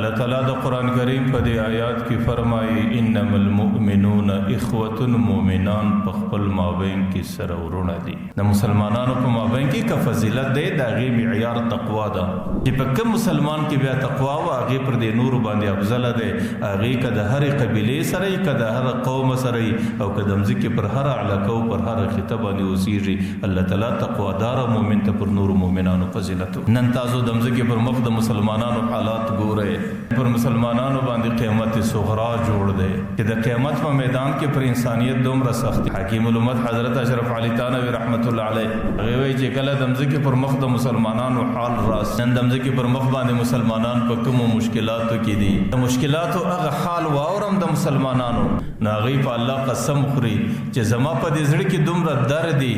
اللہ تعالیٰ دا قرآن کریم پا دے آیات کی فرمائی انما المؤمنون اخوة مومنان پا خپل مابین کی سرورون دی دا مسلمانانو پا مابین کی کا فضیلت دے دا غی معیار تقوی دا جی پا کم مسلمان کی بیا تقوی و آغی پر دے نور باندے افضل دے آغی کا دا ہر قبیلے سرائی کا دا ہر قوم سرائی او کا دمزی کے پر ہر علاقو پر ہر خطبانی وسیجی اللہ تعالیٰ تقوی دار مومن تا پر نور مومنانو فضیلتو ننتازو دمزی کے پر مقد مسلمانانو حالات گو رہے پر مسلمانانو باندې قیامت صغرا جوړ دی چې د قیامت په میدان کې پر انسانیت دومره سخت حکیم الامت حضرت اشرف علی تانوی رحمت الله علیه هغه وایي چې کله د مځکې پر مخ د مسلمانانو حال راس نن د مځکې پر مخ باندې مسلمانان په کومو مشکلاتو کې دي د مشکلاتو هغه حال واورم د مسلمانانو نو هغوی په الله قسم خوري چې زما په دې زړه کې دومره درد دی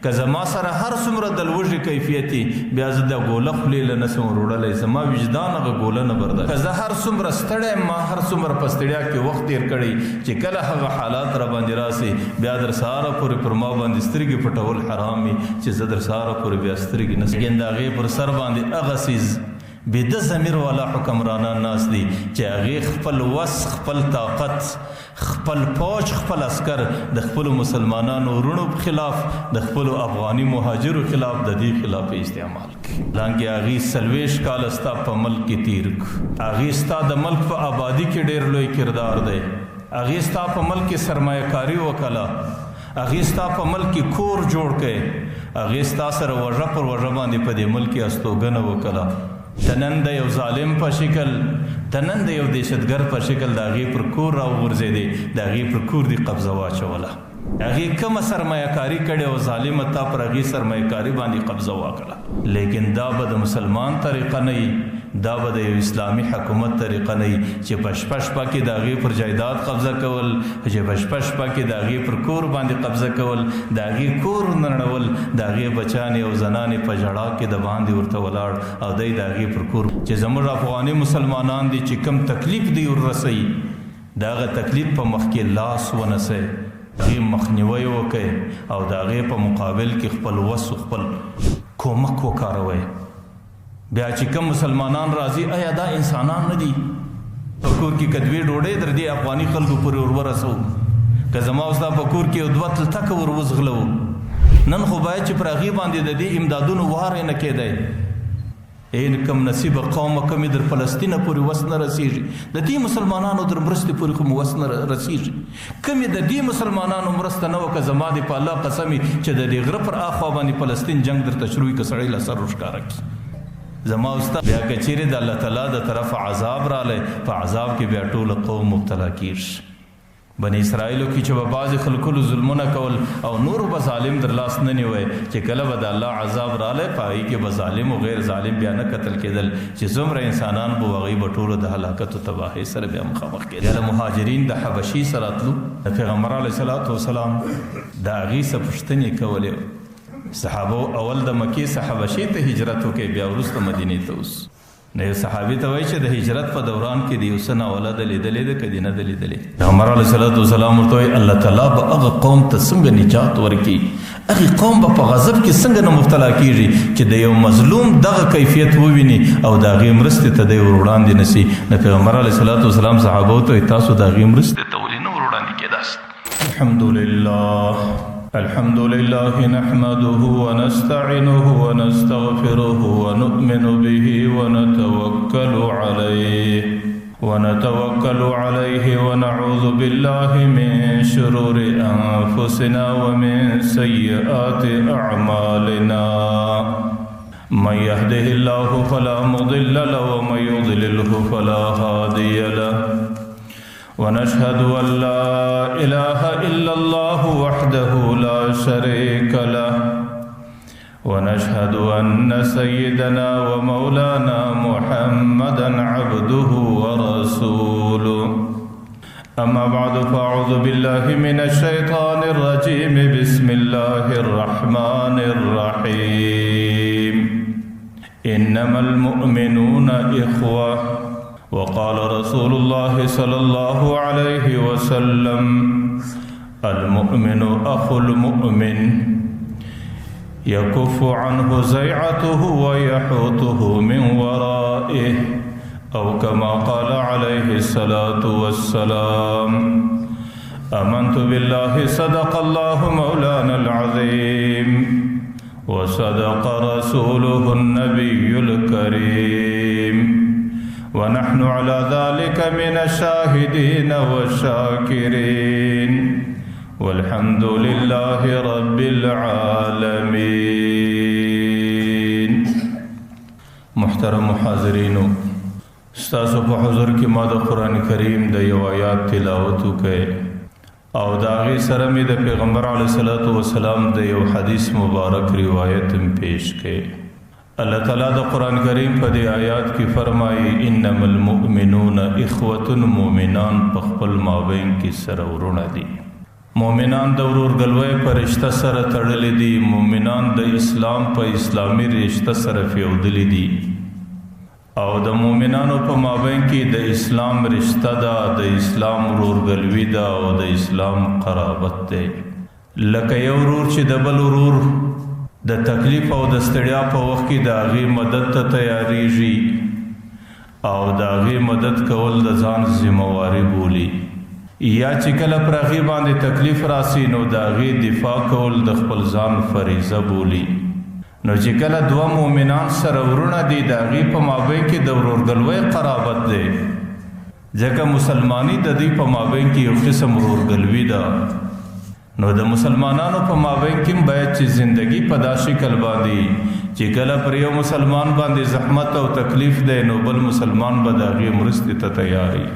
که زما سره هر څومره د لوږې کیفیت بیا زه د ګوله خولې له نسم وروړلی زما وجدان هغه ګوله نه برداشت که زه هر څومره ستړی ما هر څومره په ستړیا کې وخت تېر کړی چې کله هغه حالات را باندې راسي بیا در سهاره پورې پر ما باندې سترګې پټول حرام وي چې زه در سهاره پورې بیا سترګې نه لیکن د هغې پر سر باندې هغه څیز بده ضمیر والا حکمرانان ناس دي چې هغې خپل وس خپل طاقت خپل فوج خپل عسکر د خپلو مسلمانانو وروڼو خلاف د خپلو افغاني مهاجرو خلاف د دې خلاف استعمال کړي حالانکې هغې 40 کاله ستا په ملک کې تیر کړو هغې ستا د ملک په آبادي کې ډېر لوی کردار دی هغې ستا په ملک کې سرمایه کاري وکړه هغې ستا په ملک کې کور جوړ کړی هغې ستا سره وژه پر وژه باندې په دې ملک کې استوګنه وکړه تنن د یو ظالم په شکل تنن د یو دهشتګر په شکل د هغې پر کور راوغورځېدې د هغې پر کور دې قبضه واچوله هغې کومه سرمایه کاري کړې او ظالمه تا پر هغې سرمایه کاري باندې قبضه واکړه لیکن دا به د مسلمان طریقه نه وي دا به د یو اسلامي حکومت طریقه نه وي چې په شپه شپه کې د هغې پر جایداد قبضه کول چې په شپه شپه کې د هغې پر کور باندې قبضه کول د هغې کور نړول د هغې بچانې او زنانې په ژړا کې د باندې ورته ولاړ او دی د هغې پر کور چې زموږ افغاني مسلمانان دي چې کم تکلیف دی وررسوي د هغه تکلیف په مخ کې لاس ونسئ هغې مخنیوی وکئ او د هغې په مقابل کې خپل وس خپل کومک وکاروئ بیا چې کوم مسلمانان راځي آیا دا انسانان نه دي په کور کې که دوې ډوډۍ در دې افغاني خلکو پورې ورورسوو که زما او ستا په کور کې یو دوه تلتکه ور وزغلوو نن خو باید چې پر هغې باندې د دې امدادونو وار یې نه کېدی کم نصیبه قومه کمې در فلسطینه پورې وس نه رسېږي د دې مسلمانانو در مرستې پورې خو مو وس نه رسېږي کمې د دې مسلمانانو مرسته نه وکړه زما دې په الله قسم چې د دې غره پر اخوا باندې فلسطین جنگ درته شروع کړي که سړی له سر ورښکاره کړي زما استاد بیا که چیرې د الله تعالی د طرفه عذاب رالی په عذاب کې بیا ټول قوم مبتلا کېږي بني اسرائیلو کې چې به بعضې خلکو ظلمونه کول او نورو به ظالم در لاس نه نیوی چې کله به د الله عذاب رالی په هغې کې به ظالم او غیر ظالم بیا نه کتل کېدل چې څومره انسانان به هغوی به ټولو د هلاکت او تباهۍ سره بیا مخامخ کېدل بیا د مهاجرین د حبشي سره تلو د پیغمبر علیه صلات وسلام د هغې څه پوښتنې کولې صحابو اول د مکې څخه حبشې ته هجرت وکړي بیا وروسته مدینې ته اوس نو یو صحابي ته وایي چې د هجرت په دوران کې د یو څه ناوله ده لیدلې ده که دې نه ده لیدلې پیغمبر علیه صلات وسلام ورته وایي الله تعالی به هغه قوم ته څنګه نجات ورکړي هغې قوم به په غضب کې څنګه نه مبتلا کېږي چې د یو مظلوم دغه کیفیت وویني او د هغې مرستې ته دی ور وړاندې نه سي نو پیغمبر علیه صلات وسلام صحابو ته وایي تاسو د هغې مرستې ته ولې نه ور وړاندې کېداست الحمد لله نحمده ونستعينه ونستغفره ونؤمن به ونتوكل عليه ونعوذ بالله من شرور أنفسنا ومن سيئات أعمالنا من يهده الله فلا مضل له ومن يضلله فلا هادي له ونشهد أن لا إله إلا الله وحده لا شريك له ونشهد أن سيدنا ومولانا محمدا عبده ورسوله أما بعد فأعوذ بالله من الشيطان الرجيم بسم الله الرحمن الرحيم إنما المؤمنون إخوة وقال رسول الله صلى الله عليه وسلم المؤمن أخو المؤمن يكف عنه زيعته ويحوطه من ورائه او كما قال عليه الصلاة والسلام آمنت بالله صدق الله مولانا العظيم وصدق رسوله النبي الكريم ونحن على ذلك من الشاهدين والشاكرين والحمد لله رب العالمين. محترم حاضرین، ستاسو په حضور کې ما د قرآن کریم د یو آیات تلاوت وکړ او د هغې سره مې د پیغمبر علیه الصلاة والسلام د یو حدیث مبارک روایت پیش کړ. اللہ تعالیٰ د قرآن کریم په دې آیات کې فرمایي انما المؤمنون اخوة، مومنان په خپل مابین کې سره ورونه دي. مومنان د ورورګلوۍ په رشته سره تړلي دي. مومنان د اسلام په اسلامي رشته سره فیودلي دي او د مومنانو په مابین کې د اسلام رشته ده، د اسلام ورورګلوي ده او د اسلام قرابت ده. لکه یو ورور چې د بل ورور د تکلیف او د ستړیا په وخت کې د هغې مدد ته تیاریږي او د هغې مدد کول د ځان ذمہواري بولي، یا چې کله پر هغې باندې تکلیف راسي نو د هغې دفاع کول د خپل ځان فریضه بولي. نو چې کله دوه مؤمنان سره ورونه دي د هغې په مابین کې د ورورګلوۍ قرابت دی، ځکه مسلماني د دوی په مابین کې یو قسم ورورګلوي ده. نو د مسلمانانو په مابین کې باید چې زندگی په دا شکل باندې چې کله پر یو مسلمان باندې زحمت او تکلیف دی نو بل مسلمان به د هغې مرستې ته تیاری،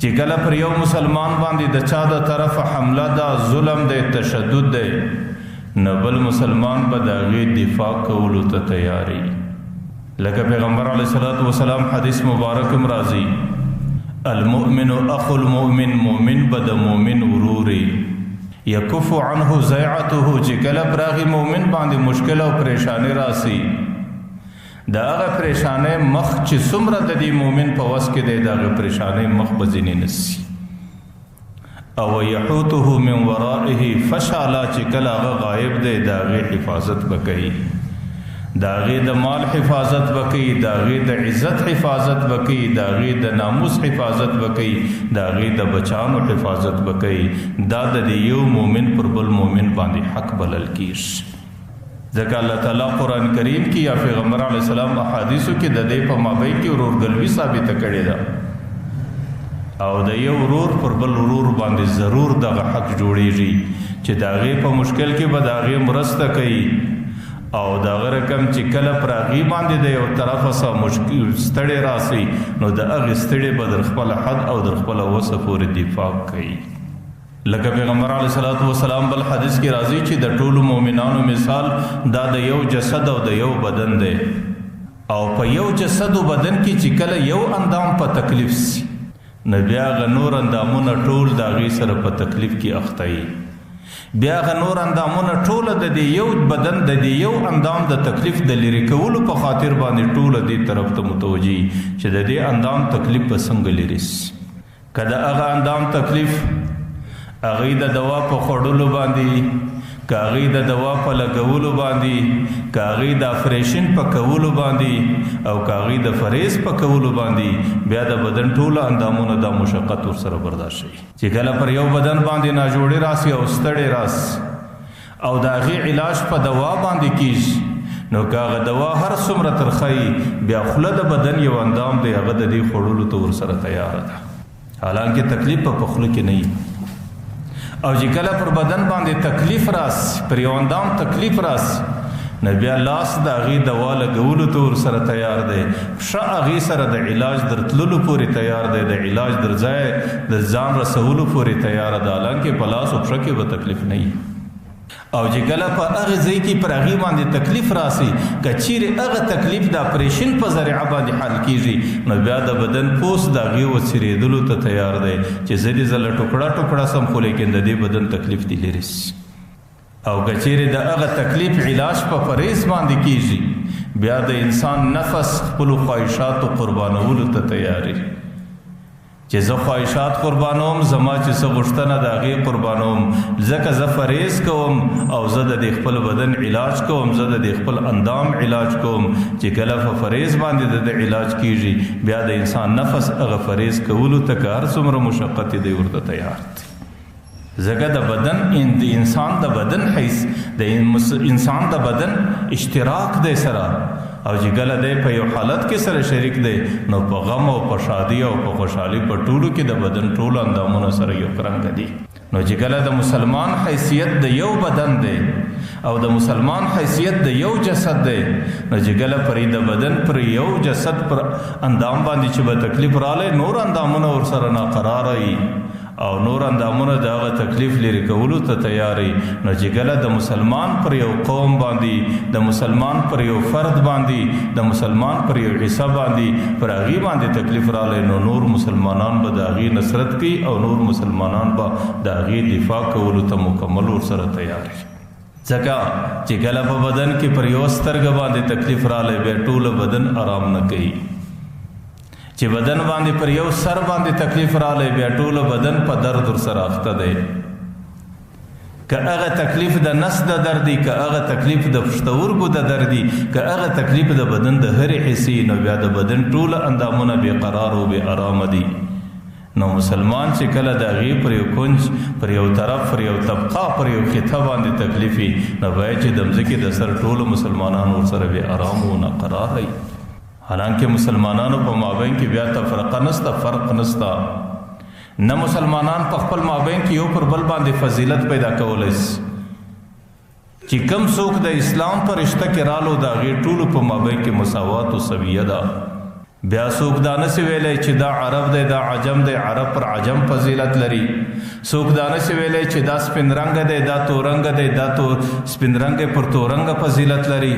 چې کله پر یو مسلمان باندې د چا د طرفه حمله ده، ظلم دی، تشدد دی، نو بل مسلمان به د هغې دفاع کولو ته تیاری. لکه پیغمبر علیه الصلاة والسلام حدیث مبارک هم راځي المؤمن اخو المؤمن، مومن به د مومن وروري، یکف عنه ضیعته، چې کله پر هغې مومن باندې مشکل او پریشانی راسي د هغه پریشانی مخ چې څومره د دې مومن په وس کې دی د هغه پریشانی مخ به ځینې نسي. او یحوته من ورائه فشالا، چې کله هغه غایب دی د هغې حفاظت به کوي، د هغې د مال حفاظت به کوي، د هغې د عزت حفاظت به کوي، د هغې د ناموس حفاظت به کوي، د هغې د بچانو حفاظت به کوي. دا د یو مومن پر بل مومن باندې حق بلل کیږي. ځکه الله تعالیٰ قرآن کریم کې یا پیغمبر علیه السلام احادیثو کې د دې په مابین کې ورورګلوي ثابته کړې ده او د یو ورور پر بل ورور باندې ضرور دغه حق جوړیږي چې د هغې په مشکل کې به د هغې مرسته کوي او د هغه رقم چې کله پر هغې باندې د یو طرفه څه ستړی راسي نو د هغې ستړی به در خپله حد او در خپله وسه پورې دفاع کوي. لکه پیغمبر علیه الصلاة والسلام بل حدیث کې راځي چې د ټولو مؤمنانو مثال دا د یو جسد او د یو بدن دی او په یو جسد او بدن کې چې کله یو اندام په تکلیف سي نو بیا هغه نور اندامونه ټول د هغې سره په تکلیف کې اخته وي، بیا هغه نور اندامونه ټوله د دې یو بدن د دې یو اندام د تکلیف د لرې کولو په خاطر باندې ټوله دې طرف ته متوجي چې د دې اندام تکلیف به څنګه لرې سي. که د هغه اندام تکلیف هغې د دوا په خوړلو باندې، که هغې د دوا په لګولو باندې، که هغې د اپریشن په کولو باندې او که هغې د فریز په کولو باندې، بیا د بدن ټوله اندامونه دا مشقت ورسره برداشت شي. چې کله پر یو بدن باندې ناجوړې راسي او ستړی راسي او د هغې علاج په دوا باندې کیږي نو که هغه دوا هر څومره ترخه بیا خوله د بدن یو اندام دی هغه د دې خوړلو ته ورسره تیاره ده، حالانکه تکلیف په خوله کې نه وي. او چې کله پر بدن باندې تکلیف راسي، پر یو اندام تکلیف راسي نو بیا لاس د هغې دوا لګولو ته ورسره تیار دی، پښه هغې سره د علاج در تللو پورې تیار دی، د علاج در ځای د ځان رسولو پورې تیاره ده، حالانکه په لاس او پښه کې به تکلیف نه وي. او چې کله په هغه ځای کې پر هغې باندې تکلیف راسي که چیرې هغه تکلیف د اپریشن په ذریعه باندې حل کیږي نو بیا د بدن پوست د هغې وڅیرېدلو ته تیار دی چې ځینې ځله ټوکړه ټوکړه سم خو لیکن د دې بدن تکلیف دې لرې سي. او که چیرې د هغه تکلیف علاج په فریض باندې کیږي بیا د انسان نفس خپلو خواهشاتو قربانولو ته تیاری چې زه خواهشات قربانوم، زما چې څه غوښتنه د هغې قربانوم، ځکه زه فریض کوم او زه د دې خپل بدن علاج کوم، زه د دې خپل اندام علاج کوم. چې کله په فریض باندې د علاج کیږي، بیا د انسان نفس هغه فریض کولو ته که هر څومره مشقت دی ورته تیار دی. ځکه د بدن د انسان د بدن حیث د انسان د بدن اشتراک دی سره، او چې کله دی په یو حالت کې سره شریک دی، نو په غم او په شادي او په خوشحالي په ټولو کې د بدن ټول اندامونه سره یو رنګ دي. نو چې کله د مسلمان حیثیت د یو بدن دی او د مسلمان حیثیت د یو جسد دی، نو چې کله پرې د بدن پر یو جسد پر اندام باندې چې به تکلیف رالی، نور اندامونه ورسره ناقراره وي او نور اندامونه د هغه تکلیف لرې کولو ته تیاري. نو چې کله د مسلمان پر یو قوم باندې، د مسلمان پر یو فرد باندې، د مسلمان پر یو حصہ باندې، پر هغې باندې تکلیف رالی، نو نور مسلمانان به د هغې نصرت کوي او نور مسلمانان به د هغې دفاع کولو ته مکمل ورسره تیار وي. ځکه چې کله په بدن کې پر یو سترګه باندې تکلیف رالی، بیا ټوله بدن آرام نه کوي. چې بدن باندې پر یو سر باندې تکلیف رالی، بیا ټوله بدن په درد ورسره اخته دی. که هغه تکلیف د نس د درد دی، که هغه تکلیف د پښتورګو د درد دی، که هغه تکلیف د بدن د هرې حصې، نو بیا د بدن ټوله اندامونه بې قرار او بې آرامه دي. نو مسلمان چې کله د هغې پر یو کنج، پر یو طرف، پر یو طبقه، پر یو خطه باندې تکلیف وي، نو باید چې د مځکې د سر ټولو مسلمانان ورسره بې آرام او ناقرار وي. حالانکه مسلمانانو په مابین کې بیا تفرقه نسته، فرق نسته. نه مسلمانان په خپل مابین کې یو پر بل باندې فضیلت پیدا کولی شي. چې کم څوک د اسلام په رشته کې رالو، د هغې ټولو په مابین کې مساوات او سویه ده. بیا څوک دا نسي ویلی چې دا عرب دی، دا عجم دی، عرب پر عجم فضیلت لري. څوک دا نسي ویلی چې دا سپین رنګ دی، دا تور رنګ دی، دا سپین رنګ پر تور رنګ فضیلت لري.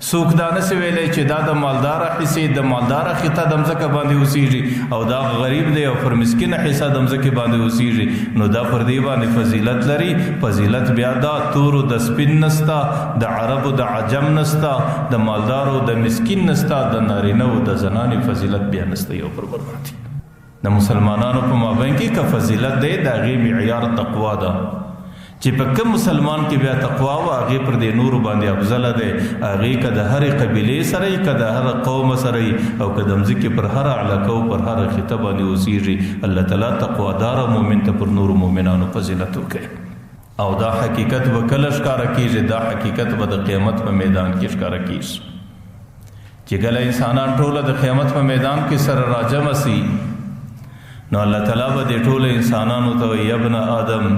څوک دا نسي ویلی چې دا د مالداره حصې، د مالداره خطه د مځکه باندې اوسیږي، او دا غریب دی او پر مسکینه حصه د مځکې باندې اوسیږي، نو دا پر دې باندې فضیلت لري. فضیلت بیا دا تورو د سپین نسته، د عربو د عجم نسته، د مالدارو د مسکین نسته، د نارینه او د زنانې فضیلت بیا نسته یو پر بل باندې. د مسلمانانو په مابین کې که فضیلت دی، د هغې معیار تقوا ده. چې په کوم مسلمان کې بیا تقوا و، هغې پر دې نورو باندې افضله دی. هغې که د هرې قبیلې سره وي، که د هر قوم سره وي، او که د مځکې پر هر علاقه او پر هر خطه باندې اوسیږي، الله تعالی تقواداره مؤمن ته پر نورو مؤمنانو فضیلت وکړي. او دا حقیقت به کله ښکاره کېږي؟ دا حقیقت به د قیامت په میدان کې ښکاره کېږي. چې کله انسانان ټوله د قیامت په میدان کې سره راجمع سي، نو الله تعالی به دې ټوله انسانانو ته وایي: یا ابن آدم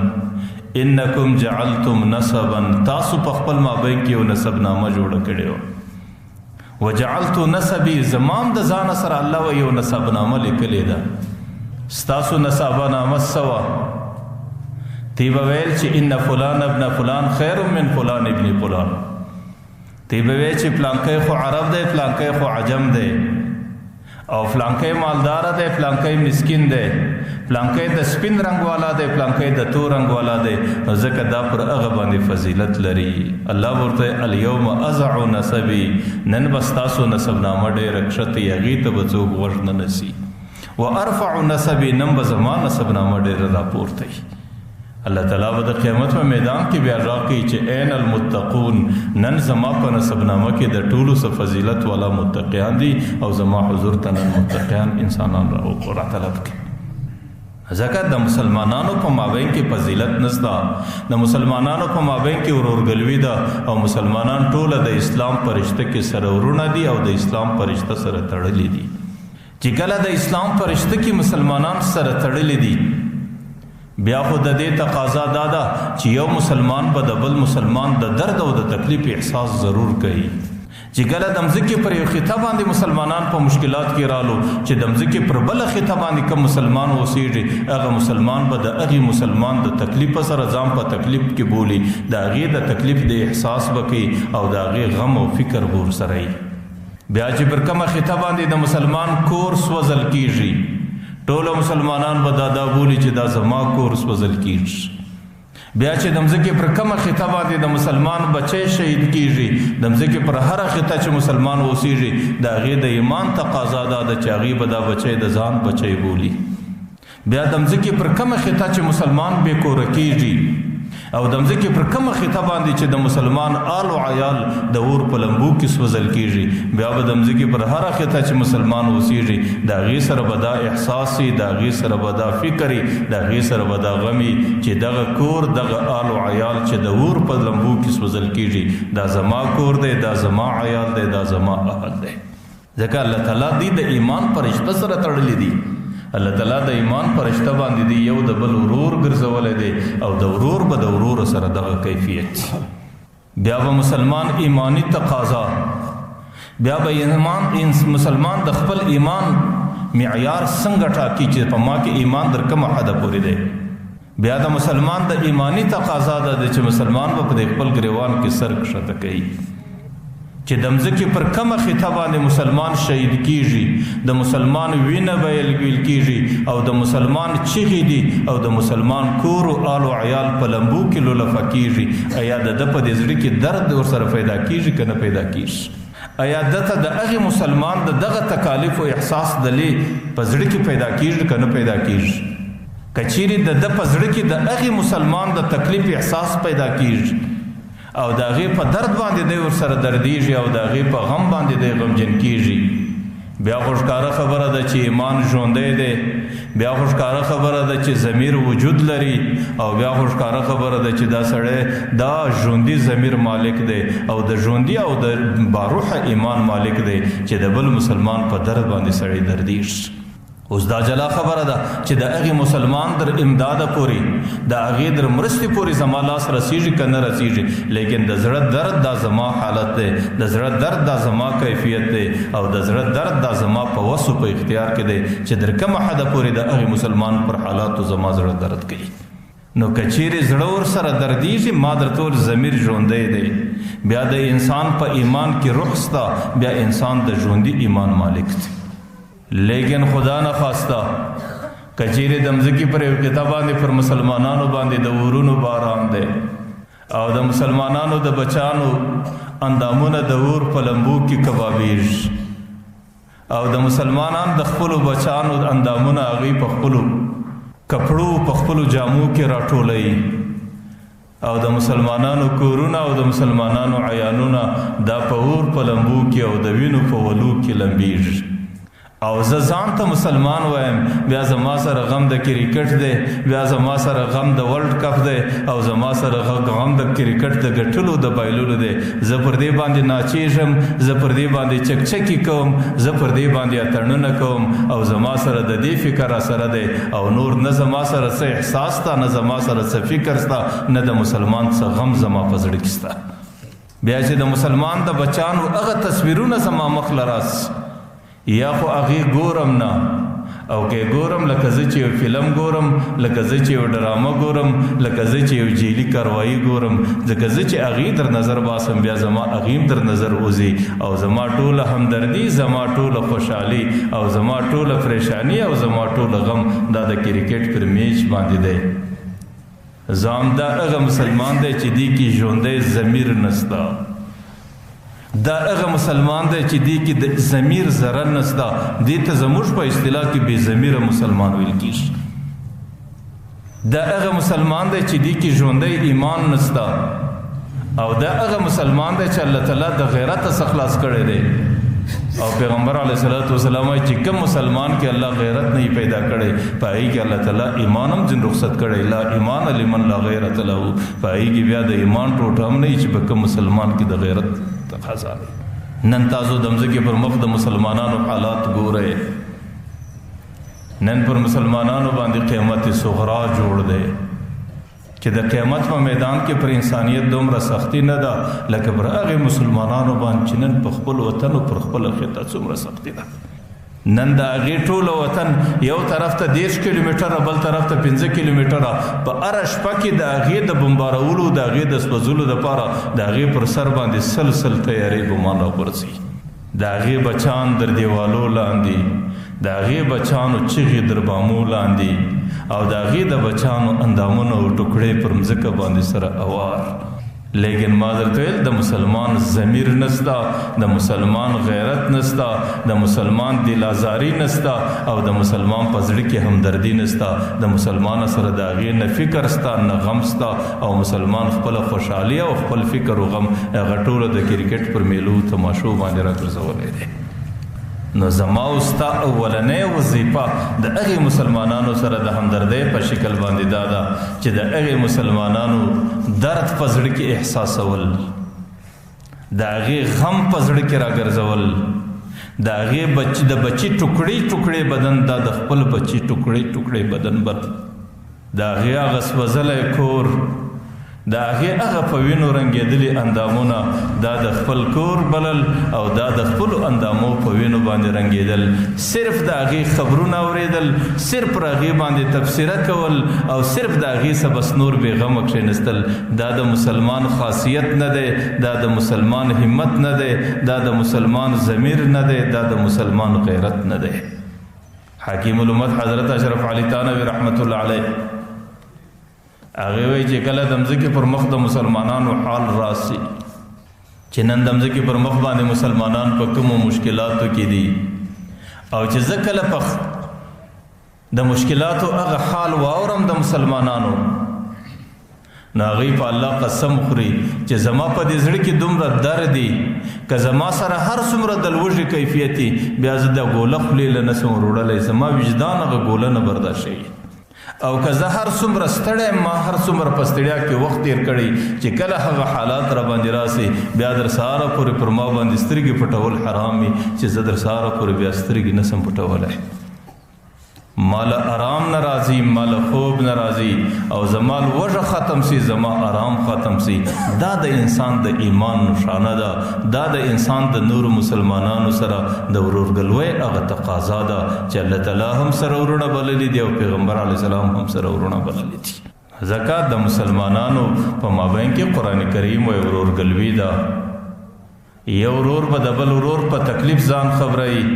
انکم جعلتم نسبا، تاسو په خپل مابین کې یو نسب نامه جوړه کړې وه. وجعلت نسبی، زمام د ځانه سره الله وایي یو نسب نامه لیکلې ده. ستاسو نسبه نامه څه وه؟ تی به ویل چې ان فلان ابن فلان خیر من فلان ابن فلان. تی به ویل چې فلانکی خو عرب دی، فلانکی خو عجم دی، او فلانکی مالدار دی، فلانکی مسکین دی، فلانکی د سپین رنگ والا دی، فلانکی د تور رنگ والا دی. ځکه دا پر هغه باندې فضیلت لري. الله ورته الیوم ازع نسبی، نن به ستاسو نسب نامه ډېره کښته، هغې ته به څوک غوږ نه نیسي. و ارفع نسبی، نن به زما نسب نامه ډېره راپورته وي. الله تعالی به د قیامت په میدان کې بیا راکوي چې این المتقون، نن زما په نسب نامه کې د ټولو څه فضیلت والا متقیان دي، او زما حضور ته نن متقیان انسانان راطلب کړي. ځکه د مسلمانانو په مابین کې فضیلت نشته، د مسلمانانو په مابین کې ورورګلوي ده، او مسلمانان ټوله د اسلام په رشته کې سره ورونه دي او د اسلام په رشته سره تړلي دي. چې کله د اسلام په رشته کې مسلمانان سره تړلي دي، بیا خو د دې تقاضا دا ده چې یو مسلمان به د بل مسلمان د درد او د تکلیف احساس ضرور کوي. چې کله د مځکې پر یو خطه باندې مسلمانان په مشکلات کې رالو، چې د مځکې پر بله خطه باندې کوم مسلمان اوسیږي، هغه مسلمان به د هغې مسلمان د تکلیف سره ځان په تکلیف کې بولي، د هغې د تکلیف د احساس به کوي، او د هغې غم او فکر به ورسره وي. بیا چې پر کومه خطه باندې د مسلمان کور سوځل کېږي، ټولو مسلمانان به دا بولي چې دا زما کور سوځل کېږي. بیا چې د مځکې پر کومه خطه باندې د مسلمان بچی شهید کېږي، د مځکې پر هره خطه چې مسلمان اوسیږي، د هغې د ایمان تقاضا دا ده چې هغې به دا بچی د ځان بچی بولي. بیا د مځکې پر کومه خطه چې مسلمان بې کوره کېږي او د مځکې پر کومه خطه باندې چې د مسلمان آل و عیال د اور په لمبو کې سوځل کېږي، بیا به د مځکې پر هره خطه چې مسلمان اوسېږي د هغې سره به دا احساس وي، د هغې سره به دا فکر وي، د هغې سره به دا غم وي چې دغه کور دغه آل و عیال چې د اور په لمبو کې سوځل کېږي دا زما کور دی، دا زما عیال دی، دا زما اهل دی. ځکه الله تعالی دی د ایمان فرشته سره تړلی دی. الله تعالی د ایمان فرشته باندې دی یو د بل ورور ګرځولی دی او د ورور به د ورور سره دغه کیفیت. بیا به مسلمان ایمانی تقاضا، بیا به مسلمان د خپل ایمان معیار څنګه ټاکي چې په ما کې ایمان در کومه حده پورې دی. بیا د مسلمان د ایمانی تقاضا ده چې مسلمان به په خپل ګریوان کې سر کښته کوي چې د مځکې پر کومه خطه باندې مسلمان شهید کیږي، د مسلمان وینه به ویل کیږي او د مسلمان چیغې دي او د مسلمان کور او آل و عیال په لمبو کې لولفه کیږي، آیا د ده په دې زړه کې درد ورسره پیدا کیږي که نه پیدا کیږي؟ آیا دته د هغې مسلمان د دغه تکالیف او احساس دلې په زړه کې پیدا کیږي که نه پیدا کیږي؟ که چیرې د ده په زړه کې د هغې مسلمان د تکلیف احساس پیدا کیږي او د هغې په درد باندې دی ورسره دردیږي او د هغې په غم باندې دی غمجن کیږي، بیا خو ښکاره خبره ده چې ایمان ژوندی دی، بیا خو ښکاره خبره ده چې ضمیر وجود لري او بیا خو ښکاره خبره ده چې دا سړی دا ژوندي ضمیر مالک دی او د ژوندي او د باروحه ایمان مالک دی چې د بل مسلمان په درد باندې سړی دردیږي. اوس دا جلا خبره ده چې د هغې مسلمان در امداده پورې د هغې در مرستې پورې زما لاس رسیږي که نه رسیږي، لیکن د زړه درد دا زما حالت دی، د زړه درد دا زما کیفیت دی او د زړه درد دا زما په وسو په اختیار کې دی چې در کومه حده پورې د هغې مسلمان پر حالاتو زما زړه درد کوي. نو که چیرې زړه ورسره دردیږي ما درته ویل ضمیر ژوندی دی، بیا د انسان په ایمان کې روح سته، بیا انسان د ژوندي ایمان مالک دی. لیکن خدا نخواسته که چیرې د مځکې پر یو خطه باندې پر مسلمانانو باندې د اورونو باران دی او د مسلمانانو د بچانو اندامونه د اور په لمبو کې کبابیږي او د مسلمانانو د خپلو بچانو اندامونه هغوی په خپلو کپړو په خپلو جامو کې راټولوي او د مسلمانانو کورونه او د مسلمانانو عیانونه دا په اور په لمبو کې او د وینو په ولو کې لمبیږي او زه ځان ته مسلمان وایم، بیا زما سره غم د کرکټ دی، بیا زما سره غم د ورلډ کپ دی او زما سره غم د کرکټ د ګټلو د بایللو دی. زه پر دې باندې ناچیږم، زه پر دې باندې چکچکي کوم، زه پر دې باندې اتڼونه کوم او زما سره د دې فکر را سره دی او نور نه زما سره څه احساس ته، نه زما سره څه فکر سته، نه د مسلمان څه غم زما په زړه کې سته. بیا چې د مسلمان د بچانو هغه تصویرونه زما مخ لراس یا خو هغې ګورم نه او که ګورم لکه زه چې یو فلم ګورم، لکه زه چې یو ډرامه ګورم، لکه زه چې یو جیلي کاروایي ګورم، ځکه زه چې هغې در نظر باسم بیا زما هغې در نظر وځي او زما ټوله همدردي، زما ټوله خوشحالي او زما ټوله پریشاني او زما ټوله غم دا د کرکټ پر میچ باندې دی. زه دا هغه مسلمان دی چې دې کې ژوندی ضمیر نسته، دا هغه مسلمان دی چې دې کې د ضمیر ذره نسته، دې ته زموږ په اصطلاح کې بې ضمیره مسلمان ویل کېږي. دا هغه مسلمان دی چې دې کې ژوندی ایمان نسته او دا هغه مسلمان دی چې الله تعالی د غیرت څخه خلاص کړی دی او پیغمبر علیه الصلاۃ والسلام وایي چې کوم مسلمان کې الله غیرت نه پیدا کړی په هغې کې الله تعالی ایمان هم ځین رخصت کړی، لا ایمان لمن لا غیرت له، په هغې کې بیا د ایمان ټوټه هم نه وي چې په کوم مسلمان کې د غیرت تقاضا دی. نن تاسو د مځکې پر مخ د مسلمانانو حالات ګورئ، نن پر مسلمانانو باندې قیامت صغرا جوړ دی چې د قیامت په میدان کې پر انسانیت دومره سختی نه ده لکه پر هغې مسلمانانو باندې چې نن په خپل وطن او پر خپله خطه څومره سختی ده. نن د هغې ټوله وطن یو طرف ته 10 کیلومیټره بل طرف ته 15 کیلومیټره په هره شپه کې د هغې د بمبارولو د هغې د سوځولو دپاره د هغې پر سر باندې سل تیارې ګمان راغورځي، د هغې بچان در دیوالو لاندې، د هغې بچانو چغې در بامو لاندې او د هغې د بچانو اندامونه او ټوکړې پر مځکه باندې سره اوار. لیکن ما درته ویل د مسلمان ضمیر نستا، د مسلمان غیرت نستا، د مسلمان دل آزاری نستا او د مسلمان په زړه کې همدردي نستا. د مسلمان سره د هغې نه فکر ستا نه غم ستا او مسلمان خپل خوشحالي او خپل فکر او غم هغه ټوله د کرکټ پر میلو تماشو باندې راګرځولی دی. نو زما او ستا اولنۍ وظیفه د هغې مسلمانانو سره د همدردۍ په شکل باندې دا ده چې د هغې مسلمانانو درد په زړه کې احساسول، د هغې غم په زړه کې راګرځول، د هغې د بچي ټوکړې ټوکړې بدن، دا د خپل بچي ټوکړې ټوکړې بدن بل، د هغې هغه سوځلی کور، د هغې هغه په وینو رنګېدلي اندامونه، دا د خپل کور بلل او دا د خپلو اندامو په وینو باندې رنګېدل. صرف د هغې خبرونه اورېدل، صرف پر هغې باندې تبصره کول او صرف د هغې څه بس نور بېغمه کښېنستل. دا د مسلمان خاصیت نه دی، دا د مسلمان همت نه دی، دا د مسلمان ضمیر نه دی، دا د مسلمان غیرت نه دی. حکیم الامت حضرت اشرف علي تانوي رحمت الله علیه هغه وایي چې کله د مځکې پر مخ د مسلمانانو حال راسي، چې نن د مځکې پر مخ باندې مسلمانان په کومو مشکلاتو کې دي، او چې زه کله په د مشکلاتو هغه حال واورم د مسلمانانو، نو هغوی په الله قسم خوري چې زما په دې زړه کې دومره درد دی، که زما سره هر څومره د لوږې کیفیت دی، بیا زه د ګوله خولې له نسم وروړلی، زما وجدان هغه ګوله نه برداشتوي. او که زه هر څومره ستړی ما هر څومره په ستړیا کې وخت تیر کړی چې کله هغه حالات را باندې راسي، بیا در سهاره پورې پر ما باندې سترګې پټول حرام وي چې زه در سهاره پورې بیا سترګې نسم پټولی. مال آرام نه راځي، مال خوب نه راځي او زما لوږه ختم سي، زما آرام ختم سي. دا د انسان د ایمان نشانه ده، دا د انسان د نورو مسلمانانو سره د ورورګلوۍ هغه تقاضا ده چې الله تعالی هم سره ورونه بللی دي او پیغمبر علیه السلام هم سره ورونه بللی دي. زکات د مسلمانانو په مابین کې قرآن کریم وایي ورورګلوي ده. یو ورور به د بل ورور په تکلیف ځان خبروي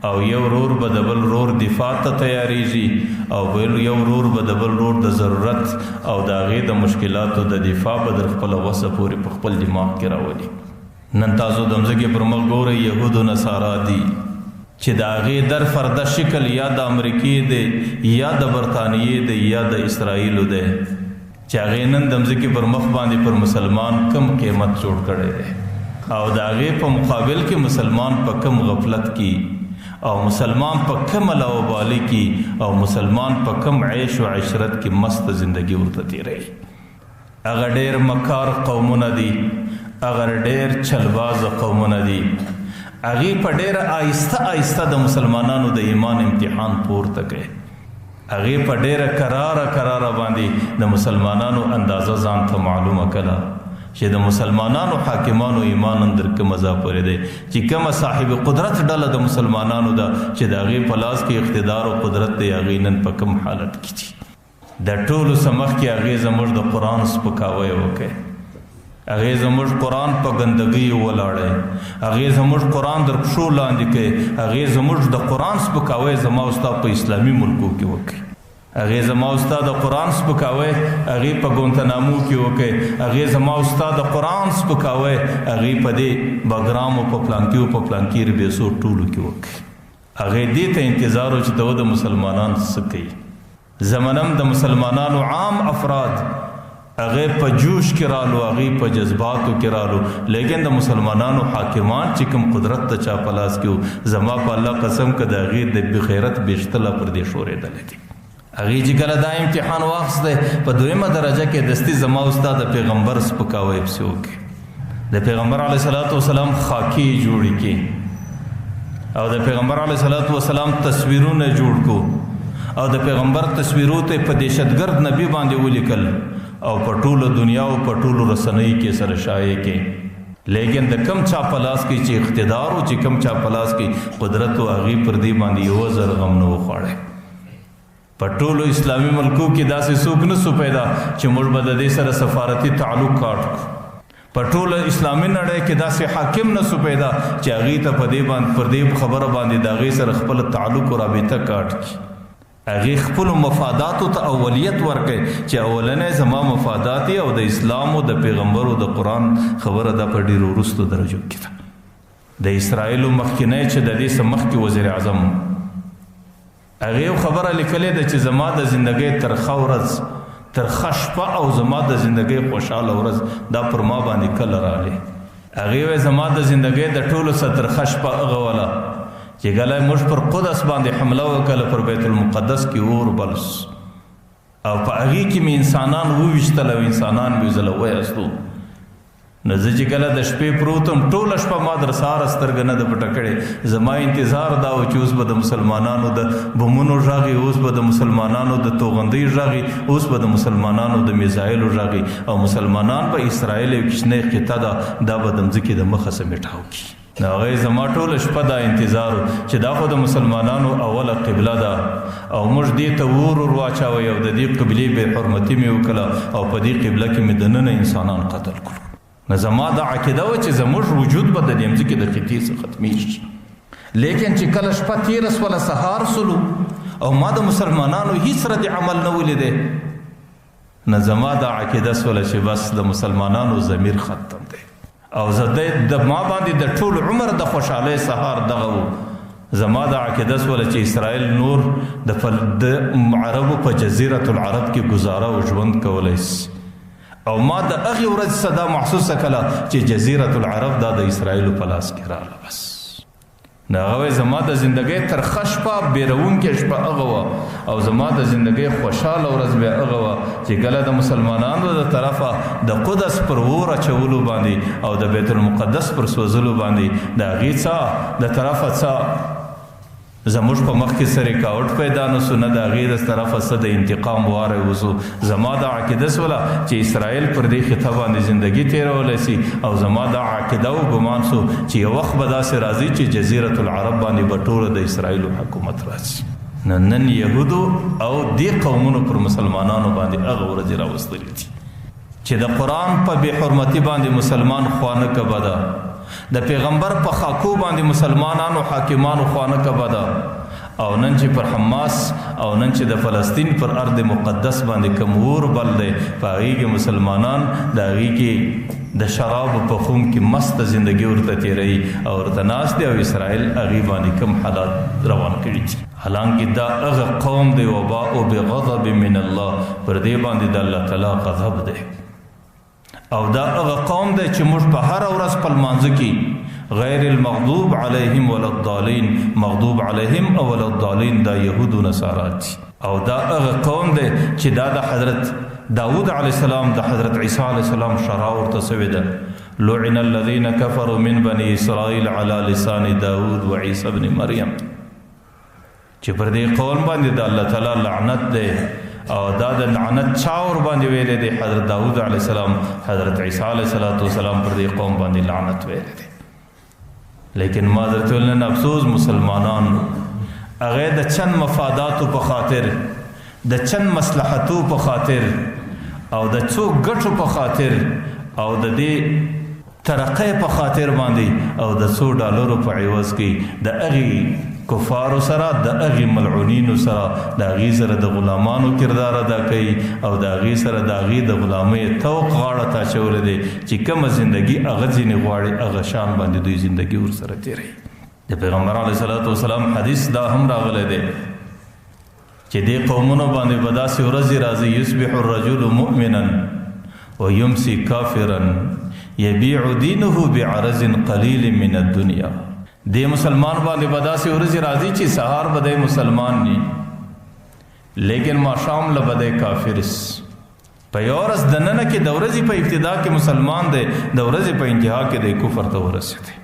او یو ورور به د بل ورور دفاع ته تیاریږي او یو ورور به د بل ورور د ضرورت او د هغې د مشکلاتو د دفاع به در خپله وسه پورې په خپل دماغ کې راولي. نن تاسو د مځکې پر مخ ګورئ یهود و نصارا دي چې د هغې در فرده شکل یا د امریکې دی یا د برطانیې دی یا د اسرائیلو دی، چې هغې نن د مځکې پر مخ باندې پر مسلمان کم قیمت جوړ کړی دی او د هغې په مقابل کې مسلمان په کم غفلت کې او مسلمان په کم لاوبالي کې او مسلمان په کم عیش و عشرت کې مست زندگی ورته تیروي. هغه ډېر مکار قومونه دي، هغه ډېر چلباز قومونه دي، هغې په ډېره آهسته آهسته د مسلمانانو د ایمان امتحان پورته کوي، هغې په ډېره کراره باندې د مسلمانانو اندازه ځان ته معلومه کړه چې د مسلمانانو حاکمانو ایمان اندر که مزه پورې دی، چې کومه صاحب قدرت ډله د مسلمانانو ده چې د هغې په لاس کې اقتدار او قدرت دی، هغې نن په کوم حالت کې دي. د ټولو څه مخکې هغې زموږ د قرآن سپکاوی وکړی، هغې زموږ قرآن په ګندګۍ ولاړی، هغې زموږ قرآن در پښو لاندې کړی، هغې زموږ د قرآن سپکاوی زما او ستا په اسلامي ملکو کې وکړي، هغې زما او ستا د قرآن سپکاوی هغې په ګونتنامو کې وکړي، هغې زما او ستا د قرآن سپکاوی هغې په دې بګرام او په پلانکي او په پلانکي ربیسو ټولو کې وکړي. هغې دې ته انتظار و چې ته د مسلمانان څه کوي. زمنم د مسلمانانو عام افراد هغې په جوش کې رالو، هغې په جذباتو کې رالو، لیکن د مسلمانانو حاکمان چې کوم قدرت ته چا په لاس کې و، زما په الله قسم که د هغې د بغیرت بیشتله پر دې شورېدلی دي. هغې چې کله دا امتحان واخیستی په دویمه درجه کې دستي زما او ستا د پیغمبر سپکاوی پسې وکړي، د پیغمبر علیه صلات وسلام خاکې جوړې کړي او د پیغمبر علیه صلات وسلام تصویرونه جوړ کړو او د پیغمبر تصویرو ته په دهشتګرد نبي باندې ولیکل او په ټوله دنیا او په ټولو رسنیو کې سره شایع کړي. لیکن د کم چا په لاس کې چې اقتدار او چې کم چا په لاس کې قدرت و، هغې پر دې باندې یو زر غم نه وخوړی. په ټولو اسلامي ملکو کې داسې څوک نه سو پیدا چې موږ به د دې سره سفارتي تعلق کاټ کړو. په ټوله اسلامي نړۍ کې داسې حاکم نه سو پیدا چې هغې ته په دې خبره باندې د هغې سره خپل تعلق او رابطه کاټ کړي. هغې خپلو مفاداتو ته اولیت ورکوي چې اولنی زما مفادات او د اسلام او د پیغمبرو د قرآن خبره دا په ډېرو وروستو درجو کې ده. د اسرائیلو مخکینی چې د دې څه مخکې وزیر اعظم هغې یو خبره لیکلې ده چې زما د زندګۍ ترخه ورځ ترخه شپه او زما د زندګۍ خوشحاله ورځ دا پر ما باندې کله راغلی. هغې وایي زما د زندګۍ د ټولو څه ترخه شپه هغه وله چې کله موږ پر قدس باندې حمله وکړه، پر بیت المقدس کې اور بلس او په هغې کې مې انسانان وویشتل او انسانان مې ځله ویاستو. نو زه چې کله د شپې پروت وم ټوله شپه ما در سهاره سترګه نه ده پټه کړې. زما انتظار دا و چې اوس به د مسلمانانو د بمونو غږي، اوس به د مسلمانانو د توغندۍ غږي، اوس به د مسلمانانو د میزایلو غږي او مسلمانان به اسرائیل یو کوچنۍ خطه ده دا به د مځکې د مخه څه میټاو کړي. نو هغې زما ټوله شپه دا انتظار و چې دا خو د مسلمانانو اوله قبله ده او موږ دې ته اور واچوئ او د دې قبلې بې حرمتي مې وکړه او په دې قبله کې مې دننه انسانان قتل کړو. نو زما دا عقیده وه چې زموږ وجود به د دې مځکې د خطې څخه ختمیږي. لیکن چې کله شپه تېره سوله سهار سولو او ما د مسلمانانو هیڅ رد عمل نه ولیدی، نو زما دا عقیده سوله چې بس د مسلمانانو ضمیر ختم دی او زه د ما باندې د ټول عمر د خوشحالۍ سهار دغه و. زما دا عقیده سوله چې اسرائیل نور د عربو په جزیرة العرب کې ګزاره او ژوند کولی شي او ما د هغې ورځ صدا محسوسه کله چې جزیرة العرب دا د اسرائیلو په لاس کې راغله. بس نو هغه وایي زما د زندګۍ ترخه شپه بیرونکې شپه هغه وه او زما د زندګۍ خوشحاله ورځ بیا هغه وه چې کله د مسلمانانو د طرفه د قدس پر اور اچولو باندې او د بیت المقدس پر سوځلو باندې د هغې څه د طرفه څه زموږ په مخ کې څه رکاوټ پیدا نه سو، نه د هغې د طرفه څه د انتقام واری وسو. زما دا عقیده سوله چې اسرائیل پر دې خطه باندې زندګي تېرولی سي او زما دا عقیده او ګمان سو چې یو وخت به داسې راځي چې جزیرة العرب باندې به ټوله د اسرائیلو حکومت راشي. نن یهودو او دې قومونو پر مسلمانانو باندې هغه ورځې راوستلې دي چې د قرآن په بې حرمتي باندې مسلمان خوانه کبه ده، د پیغمبر په خاکو باندې مسلمانانو حاکمانو خوانه کبه ده او نن چې پر حماس او نن چې د فلسطین پر ارض مقدس باندې کوم اور بل دی په هغې کې مسلمانان د هغې کې د شرابو په خم کې مست زندګي ورته تېروي او ورته ناست دی او اسرائیل هغې باندې کوم حالات روان کړي دي. حالانکه دا هغه قوم دی وباء بغضب من الله، پر دې باندې د الله تعالی غضب دی او دا هغه قوم دی چې موږ په هره ورځ په لمانځه کې غیر المغضوب علیهم ولا الضالین، مغضوب علیهم او ولا الضالین دا یهود و نصارا دي او دا هغه قوم دی چې دا د حضرت داود علیه السلام د حضرت عیسی علیه السلام شرع ورته سوې ده. لعن الذین کفروا من بني اسرائیل علی لسان داود و عیسی ابن مریم، چې پر دې قوم باندې د الله تعالی لعنت دی او دا د لعنت چا ور باندې ویلې دی؟ حضرت داود علیه السلام، حضرت عیسی علیه السلام پر دې قوم باندې لعنت ویلې دی. لیکن معذرت نن افسوس مسلمانان هغې د چند مفاداتو په خاطر، د چند مصلحتو په خاطر او د څو ګټو په خاطر او د دې ترقۍ په خاطر باندې او د څو ډالرو په عوض کې د هغې کفارو سره د هغې ملعونینو سره د هغې سره د غلامانو کردار ادا کوي او د هغې سره د هغې د غلامۍ توق غاړه ته اچولی دی چې کومه زندګي هغه ځینې غواړي هغه شان باندې دوی زندګي ورسره تېروي. د پیغمبر علیه صلات وسلام حدیث دا هم راغلی دی چې دې قومونو باندې به داسې ورځې راځي یصبح الرجل مؤمنا ویمسی کافرا یبیع دینه بعرض قلیل من الدنیا. دې مسلمان باندې به داسې ورځې راځي چې سهار به دی مسلمان ني لیکن ماښام له به دی کافر په یو ورځ دننه کې د ورځې په ابتدا کې مسلمان دی، د ورځې په انتها کې دی کفر ته ورسېدی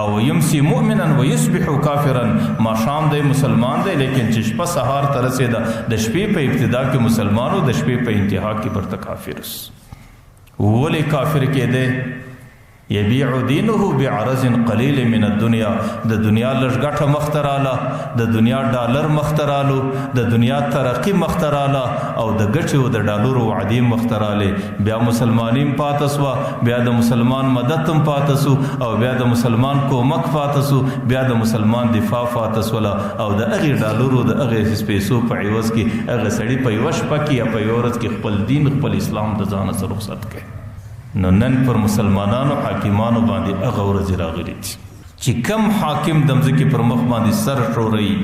او یمسی مؤمنا و یصبح کافرا، ماښام دی مسلمان دی لیکن چې شپه سهار ته رسېده د شپې په ابتدا کې مسلمان او د شپې په انتها کې برته کافر. ولې کافر کېدی؟ یبیع دینه بعرض قلیل من الدنیا، د دنیا لږ ګټه مخته راله، د دنیا ډالر مخته رالو، د دنیا ترقی مخته راله او د ګټې او د ډالرو وعدې مخته رالې. بیا مسلمانیم پاته سوه، بیا د مسلمان مدد هم پاته سو، او بیا د مسلمان کومک پاته سو، بیا د مسلمان دفاع پاته سوله، او د هغې ډالرو د هغې پیسو په عوض کې هغه سړي په یوه شپه کې یا په یوه ورځ کې خپل دین خپل اسلام د ځانه څخه رخصت کوي. نو نن پر مسلمانانو حاکمانو باندې هغه ورځې راغلي دي چې کم حاکم د مځکې پر مخ باندې سر ښوروي،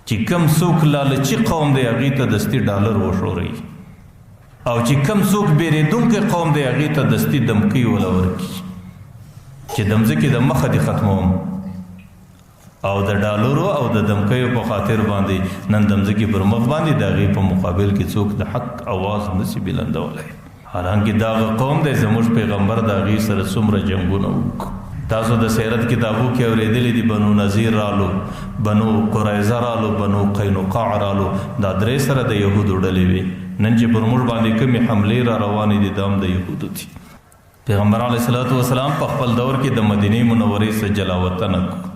چې کم څوک لالچي قوم دی هغې ته دستي ډالر وښوروي، او چې کم څوک بیریدونکی قوم دی هغې ته دستي دمکۍ وله ورکړي چې د مځکې د مخه دې ختموم. او د ډالرو او د دمکیو په خاطر باندې نن د مځکې پر مخ باندې د هغې په مقابل کې څوک د حق اواز نشي بلندولی. حالانکه داغه قوم دی زموږ پیغمبر د هغې سره څومره جنګونه وکړو. تاسو د سیرت کتابو کې اورېدلي دي بنو نذیر رالو، بنو قریظه رالو، بنو قینقاع رالو، دا درې سره د یهودو ډلې وې. نن چې پر موږ باندې کومې حملې را روانې دي دا هم د یهودو دي. پیغمبر علیه الصلاة والسلام په خپل دور کې د مدینې منورې څخه جلاوطنه کړو.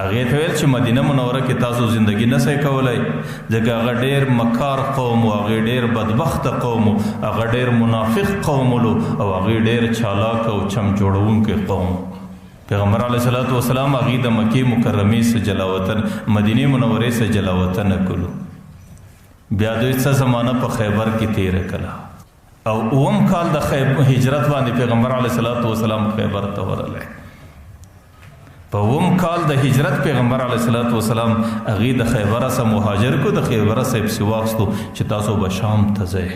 هغې ته ویل چې مدینه منوره کې تاسو زندگی نسئ کولی، ځکه هغه ډېر مکار قوم و، هغې ډېر بدبخته قوم و، هغه ډېر منافق قوم ولو، او هغې ډېر چالاک او چم جوړونکی قوم. پیغمبر علیه الصلاة والسلام هغې د مکې مکرمې څخه جلاوطن مدینې منورې څخه جلاوطنه کړو. بیا دوی څه زمانه په خیبر کې تېره کړه، او اووم کال د هجرت باندې پیغمبر علیه الصلاة والسلام خیبر ته ورغلی. په اووم کال د هجرت پیغمبر علیه الصلاة والسلام هغې د خیبره څخه مهاجر کړو، د خیبره څخه یې پسې واخیستو چې تاسو به شام ته ځئ.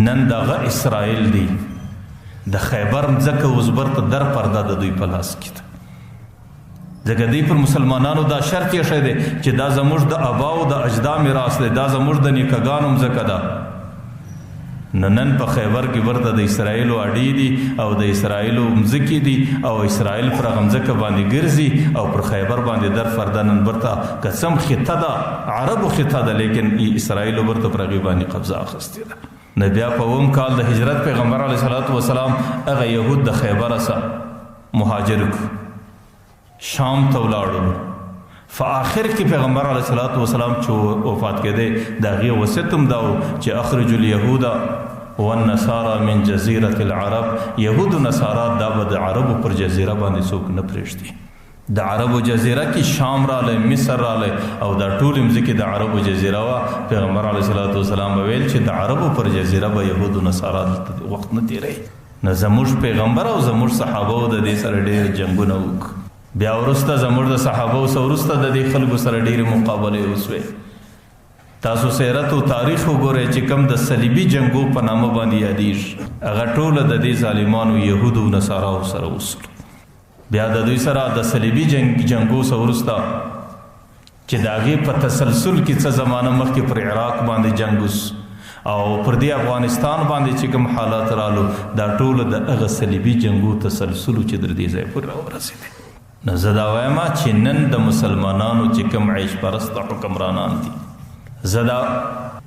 نن دغه اسرائیل دی، د خیبر مځکه اوس برته در پرده د دوی په لاس کې ده، ځکه دوی پر مسلمانانو دا شرط ایښی دی چې دا زموږ د اباو د اجدا میراث دی، دا زموږ د نیکهګانو مځکه ده. نن په خیبر کې ورته د اسرائیلو اډې دي او د اسرائیلو مځکې دي، او اسرائیل پر هغه مځکه باندې ګرځي او پر خیبر باندې در فرده نن ورته که څه هم خطه ده، عربو خطه ده، لیکن اسرائیلو ورته پر هغې باندې قبضه اخیستې ده. نو بیا په اووم کال د هجرت پیغمبر علیه الصلاة والسلام هغه یهود د خیبره څخه مهاجر کړو، شام ته ولاړل. فآخر کې پیغمبر علیه الصلاة والسلام چې وفات کېدی د هغې وصیت هم دا و چې اخرجوا اليهود والنصارى من جزیرة العرب، یهود و نصارا دا به د عربو پر جزیره باندې څوک نه پرېږدي. د عربو جزیره کې شام رالی، مصر رالی، او دا ټولې مځکې د عربو جزیره وه. پیغمبر علیه الصلاة والسلام به ویل چې د عربو پر جزیره به یهود و نصارا دلته وخت نه تېروي. نو زموږ پیغمبر او زموږ صحابو د دې سره ډېر جنګونه وکړو. بیا وروسته زموږ د صحابو سره وروسته د دې خلکو سره ډېرې مقابلې وسوې. تاسو سیرت او تاریخ وګورئ چې کوم د صلیبي جنګو په نامه باندې یادېږي، هغه ټوله د دې ظالمانو یهودو او نصاراو سره وسلو. بیا د دوی سره د صلیبي جنګو سره وروسته چې د هغې په تسلسل کې څه زمانه مخکې پر عراق باندې جنګ وس، او پر دې افغانستان باندې چې کوم حالات رالو، دا ټوله د هغه صلیبي جنګو تسلسلو چې در دې ځای پورې راورسېدی. نو زه دا وایم چې نن د مسلمانانو چې کوم عیش پرسته حکمرانان دي، زه دا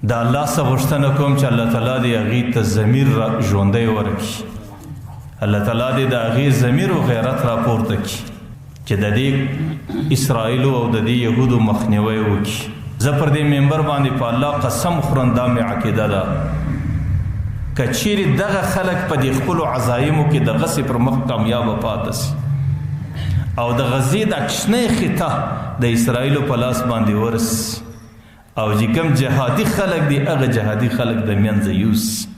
د الله څخه غوښتنه کوم چې الله تعالی دې هغې ته ضمیر ژوندی ورکړي، الله تعالی دې د هغې ضمیر او غیرت راپورته کړي چې د دې اسرائیلو او د دې یهودو مخنیوی وکړي. زه پر دې منبر باندې په الله قسم خورم، دا مې عقیده ده که چیرې دغه خلک په دې خپلو عزایمو کې د غسې پر مخ کامیابه پاته سي او د غزې دا کوچنۍ خطه د اسرائیلو په لاس باندې ورسي، او چې کوم جهادي خلک دي هغه جهادي خلک د منځه یوسي.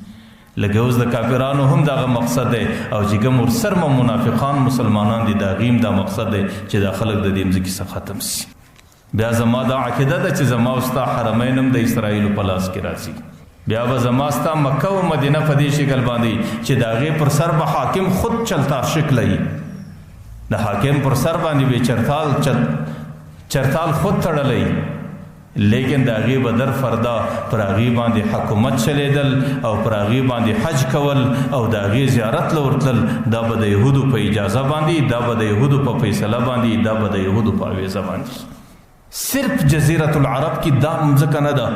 لکه اوس د کافرانو هم دغه مقصد دی، او چې کوم ورسره منافقان مسلمانان دي د هغې هم دا مقصد دی چې دا خلک د دې مځکې څخه ختم سي. بیا زما دا عقیده ده چې زما او ستا حرمین هم د اسرائیلو په لاس کې راځي. بیا به زما ستا مکه و مدینه په دې شکل باندې چې د هغې پر سر به حاکم خود چلتار شکله وي، د حاکم پر سر باندې به چرتال خود تړلی، لیکن د هغې به در فردا پر هغې باندې حکومت چلیدل او پر هغې باندې حج کول او د هغې زیارت له ورتلل، دا به د یهودو په اجازه باندې، دا به د یهودو په فیصله باندې، دا به د یهودو په اویزه باندې. صرف جزیرة العرب کې دا مځکه نه ده،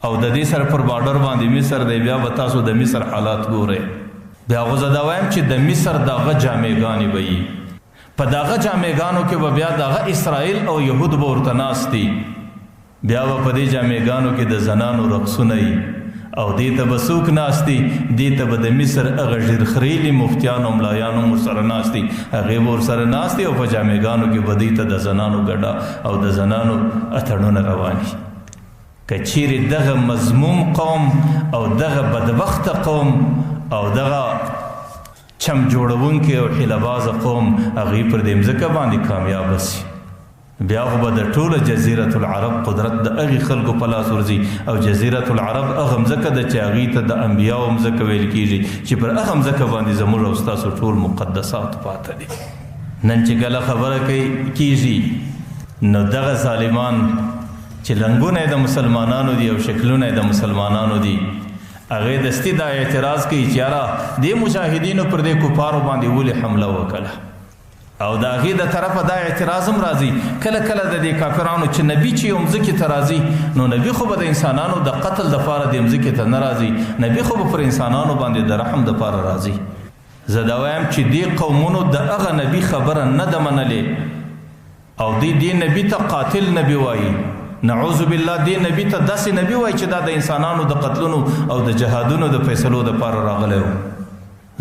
او د دې سره پر بارډر باندې مصر دی. بیا به تاسو د مصر حالات ګورئ، بیا خو زه دا وایم چې د مصر دغه جامېګانې به وي، په دغه جامېګانو کې به بیا دغه اسرائیل او یهود به ورته ناست دي، بیا به په دې جامېګانو کې د زنانو رقصونه وي او دې ته به څوک ناست دي، دې ته به د مصر هغه ژیرخریلي مفتیانو ملایانو ورسره ناست دي، هغې به ورسره ناست دي او په جامېګانو کې به دې ته د زنانو ګډه او د زنانو اتڼونه روان وي. که چیرې دغه مضموم قوم او دغه بدبخته قوم او دغه چم جوړونکي او حیله‌بازه قوم هغوی پر دې مځکه باندې کامیابه سي، بیا خو به د ټوله جزیرة العرب قدرت د هغې خلکو په لاس ورځي او جزیرة العرب هغه مځکه ده چې هغې ته د انبیاو مځکه ویل کېږي چې پر هغه مځکه باندې زموږ او ستاسو ټول مقدسات پاته دي. نن چې کله خبره کېږي نو دغه ظالمان چې لنګونه د مسلمانانو دي او شکلونه د مسلمانانو دي هغې دستي دا اعتراض کوي چې یاره دې مجاهدینو پر دې کفارو باندې ولې حمله وکړه، او د هغې د طرفه دا اعتراض هم راځي کله کله د دې کافرانو چې نبي چې یو مځکې ته راځي نو نبي خو به د انسانانو د قتل دپاره دې مځکې ته نه راځي، نبي خو به پر انسانانو باندې د رحم دپاره راځي. زه دا وایم چې دې قومونو د هغه نبي خبره نه ده منلې او دې نبي ته قاتل نبي وایي، نعوذ بالله دې نبي ته داسې نبي وایي چې دا د انسانانو د قتلونو او د جهادونو د فیصلو دپاره راغلی و.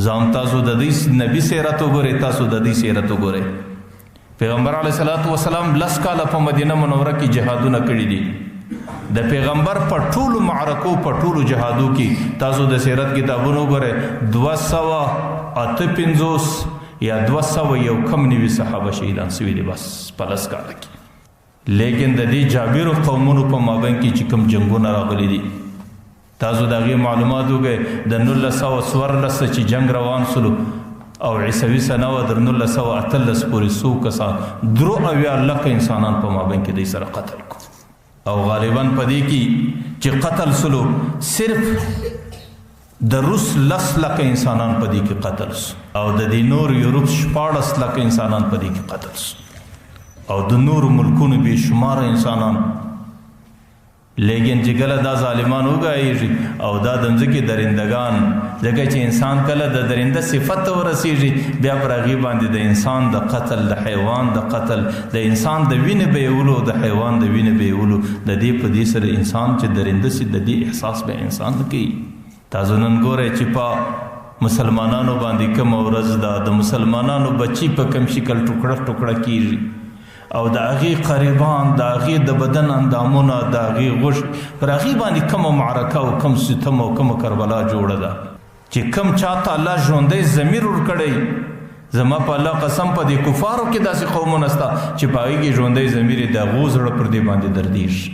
زام تاسو د دې نبی سیرت وګورئ، تاسو د دې سیرت وګورئ. پیغمبر علیه الصلاۃ والسلام 10 کاله په مدینه منوره کې جهادونه کړي دي، د پیغمبر په ټولو معرکو په ټولو جهادو کې تاسو د سیرت کتابونو وګورئ 258 یا 200 کم نوي صحابه شهیدان سوي دي بس په 10 کاله کې. لیکن د دې جابر قومونو په مابین کې چې کوم جنگونه راغلي دي تاسو د هغې معلومات وګورئ، د 1914 چې جنگ روان سلو او عیسوي سنه وه تر 1918 پورې څو کسان 73 لکه انسانان په مابین کې دوی سره قتل کو، او غالبا په دې کې چې قتل سلو صرف د روس 10 لکه انسانان په دې کې قتل سو، او د دې نور یورپ 14 لکه انسانان په دې کې قتل سو، او د نور ملکونو بې شماره انسانان. لیکن چې کله دا ظالمان وګایږي او دا د مځکې درندگان، ځکه چې انسان کله د درنده صفت ته ورسیږي بیا پر هغې باندې د انسان د قتل، د حیوان د قتل، د انسان د وینې بیولو، د حیوان د وینې بیولو، د دې په دې سره انسان چې درنده سي د دې احساس به انسان نه کوي. تاسو نن ګورئ چې په مسلمانانو باندې کومه ورځ ده، د مسلمانانو بچي په کوم شکل ټوکړه ټوکړه کېږي او د هغې قریبان، د هغې د بدن اندامونه، د هغې غوښې پر هغې باندې کومه معرکه او کوم ستم او کومه کربلا جوړه ده چې کوم چاته الله ژوندی ضمیر ورکړی. زما په الله قسم په دې کفارو کې داسې قومونه شته چې په هغې کې ژوندی ضمیر یې د هغو زړه پر دې باندې دردېږي،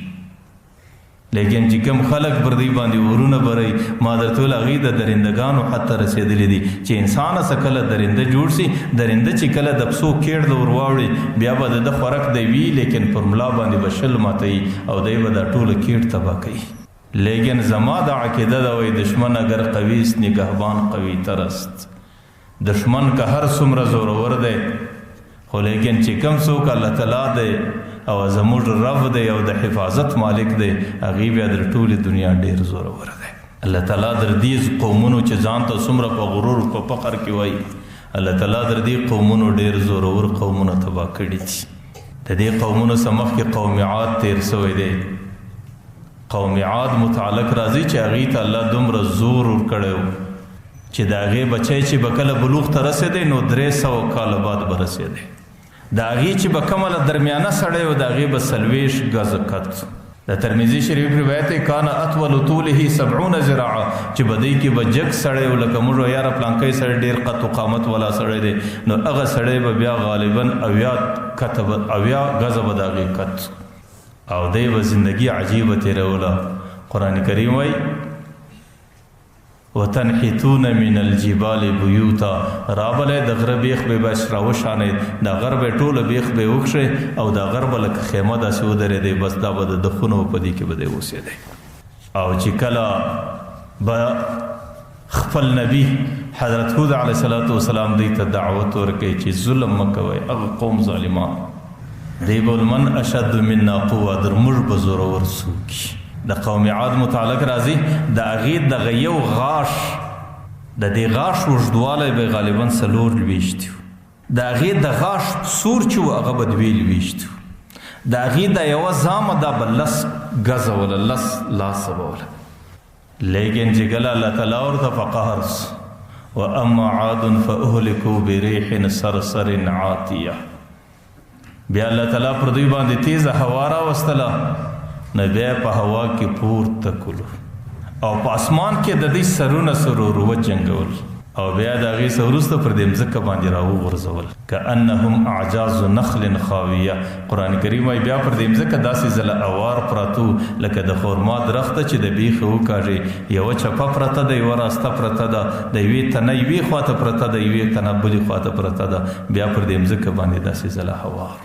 لیکن چې کوم خلک پر دې باندې ورونه برئ ما درته ویل هغوی د درندګانو حد ته رسېدلي دي چې انسان څه کله درنده جوړ سي، درنده چې کله د پسو کیړ د ور واوړي بیا به د ده خوراک دی وي، لیکن پر ملا باندې به شل ماتوي او دی به دا ټوله کیړ تباه کوي. لیکن زما د عقیده ده وایي دشمن اگر قوي است نگهبان قوي تر است. دشمن که هر څومره زورور دی خو لیکن چې کوم څوک الله تعالی دی او زموږ رب دی او د حفاظت مالک دی هغې بیا در ټولې دنیا ډېر زورور دی. الله تعالی در دې قومونو چې ځان ته څومره په غرور په فخر کې وایي الله تعالی در دې قومونو ډېر زورور قومونه تباه کړي دي. د دې قومونو څخه مخکې قوم عاد تیر سوی دی. قوم عاد متعلق راځي چې هغې ته الله دومره زور ورکړی و چې د هغې بچی چې به کله بلوغ ته رسېدی نو 300 کاله بعد به رسېدی. د هغې چې به کومه درمیانه سړی و د هغې به 40 ګزه قد. د ترمذي شریف روایت دی کان اطول طوله 70 ذراعا چې به دی کې به جګ سړی و لکه موږ یاره پلانکی سړی ډېر قد و قامت والا سړی دی نو هغه سړی به بیا غالبا 80 ګزه به د هغې قد او دی به زندګي عجیبه تېروله. قرآن کریم وایي وتنحتون من الجبال بیوتا، رابلی د غره بیخ به بس راوشانئ، د غر به ټوله بیخ به وکښئ او د غر به لکه خیمه داسې ودرېدی بس دا به د دخونه په دې کې به دی اوسېدی. او چې کله به خپل نبی حضرت هود علیه الصلاۃ والسلام دوی ته دعوت ورکوي چې ظلم مه کوئ، هغه قوم ظالمان دی به من اشد منا قوه، در موږ به زورور څوک. د قوم عاد متعلق راځي د هغې دغه یو غاښ د دې غاښ اوږدوالی به غالبا 4 لویشت و. د هغې د غاښ سور چې و هغه به 2 لویشت و. د هغې د یوه زامه دا به 10 ګزه وله 10 لاسه به وله. لیکن چې کله الله تعالی ورته په قهر و اما عاد فاهلكوا بريح صرصر عاتيه بیا الله تعالی پر دوی باندې تیزه هوا راوستله نو بیا په هوا کې پورته کړو او په اسمان کې د دې سرونه سرور وجنګول او بیا د هغې څه وروسته پر دې مځکه باندې راوغورځول کانهم اعجاز نخل خاویه. قرآن کریم وایي بیا پر دې مځکه داسې ځله اوار پراتو لکه د خورما درخته چې د بیخه وکاږي یوه چپه پرته ده یوه راسته پرته ده د یوې تنه یوې خواته پرته ده یوې تنه بلې خواته پرته ده بیا پر دې مځکه باندې داسې ځله هوار.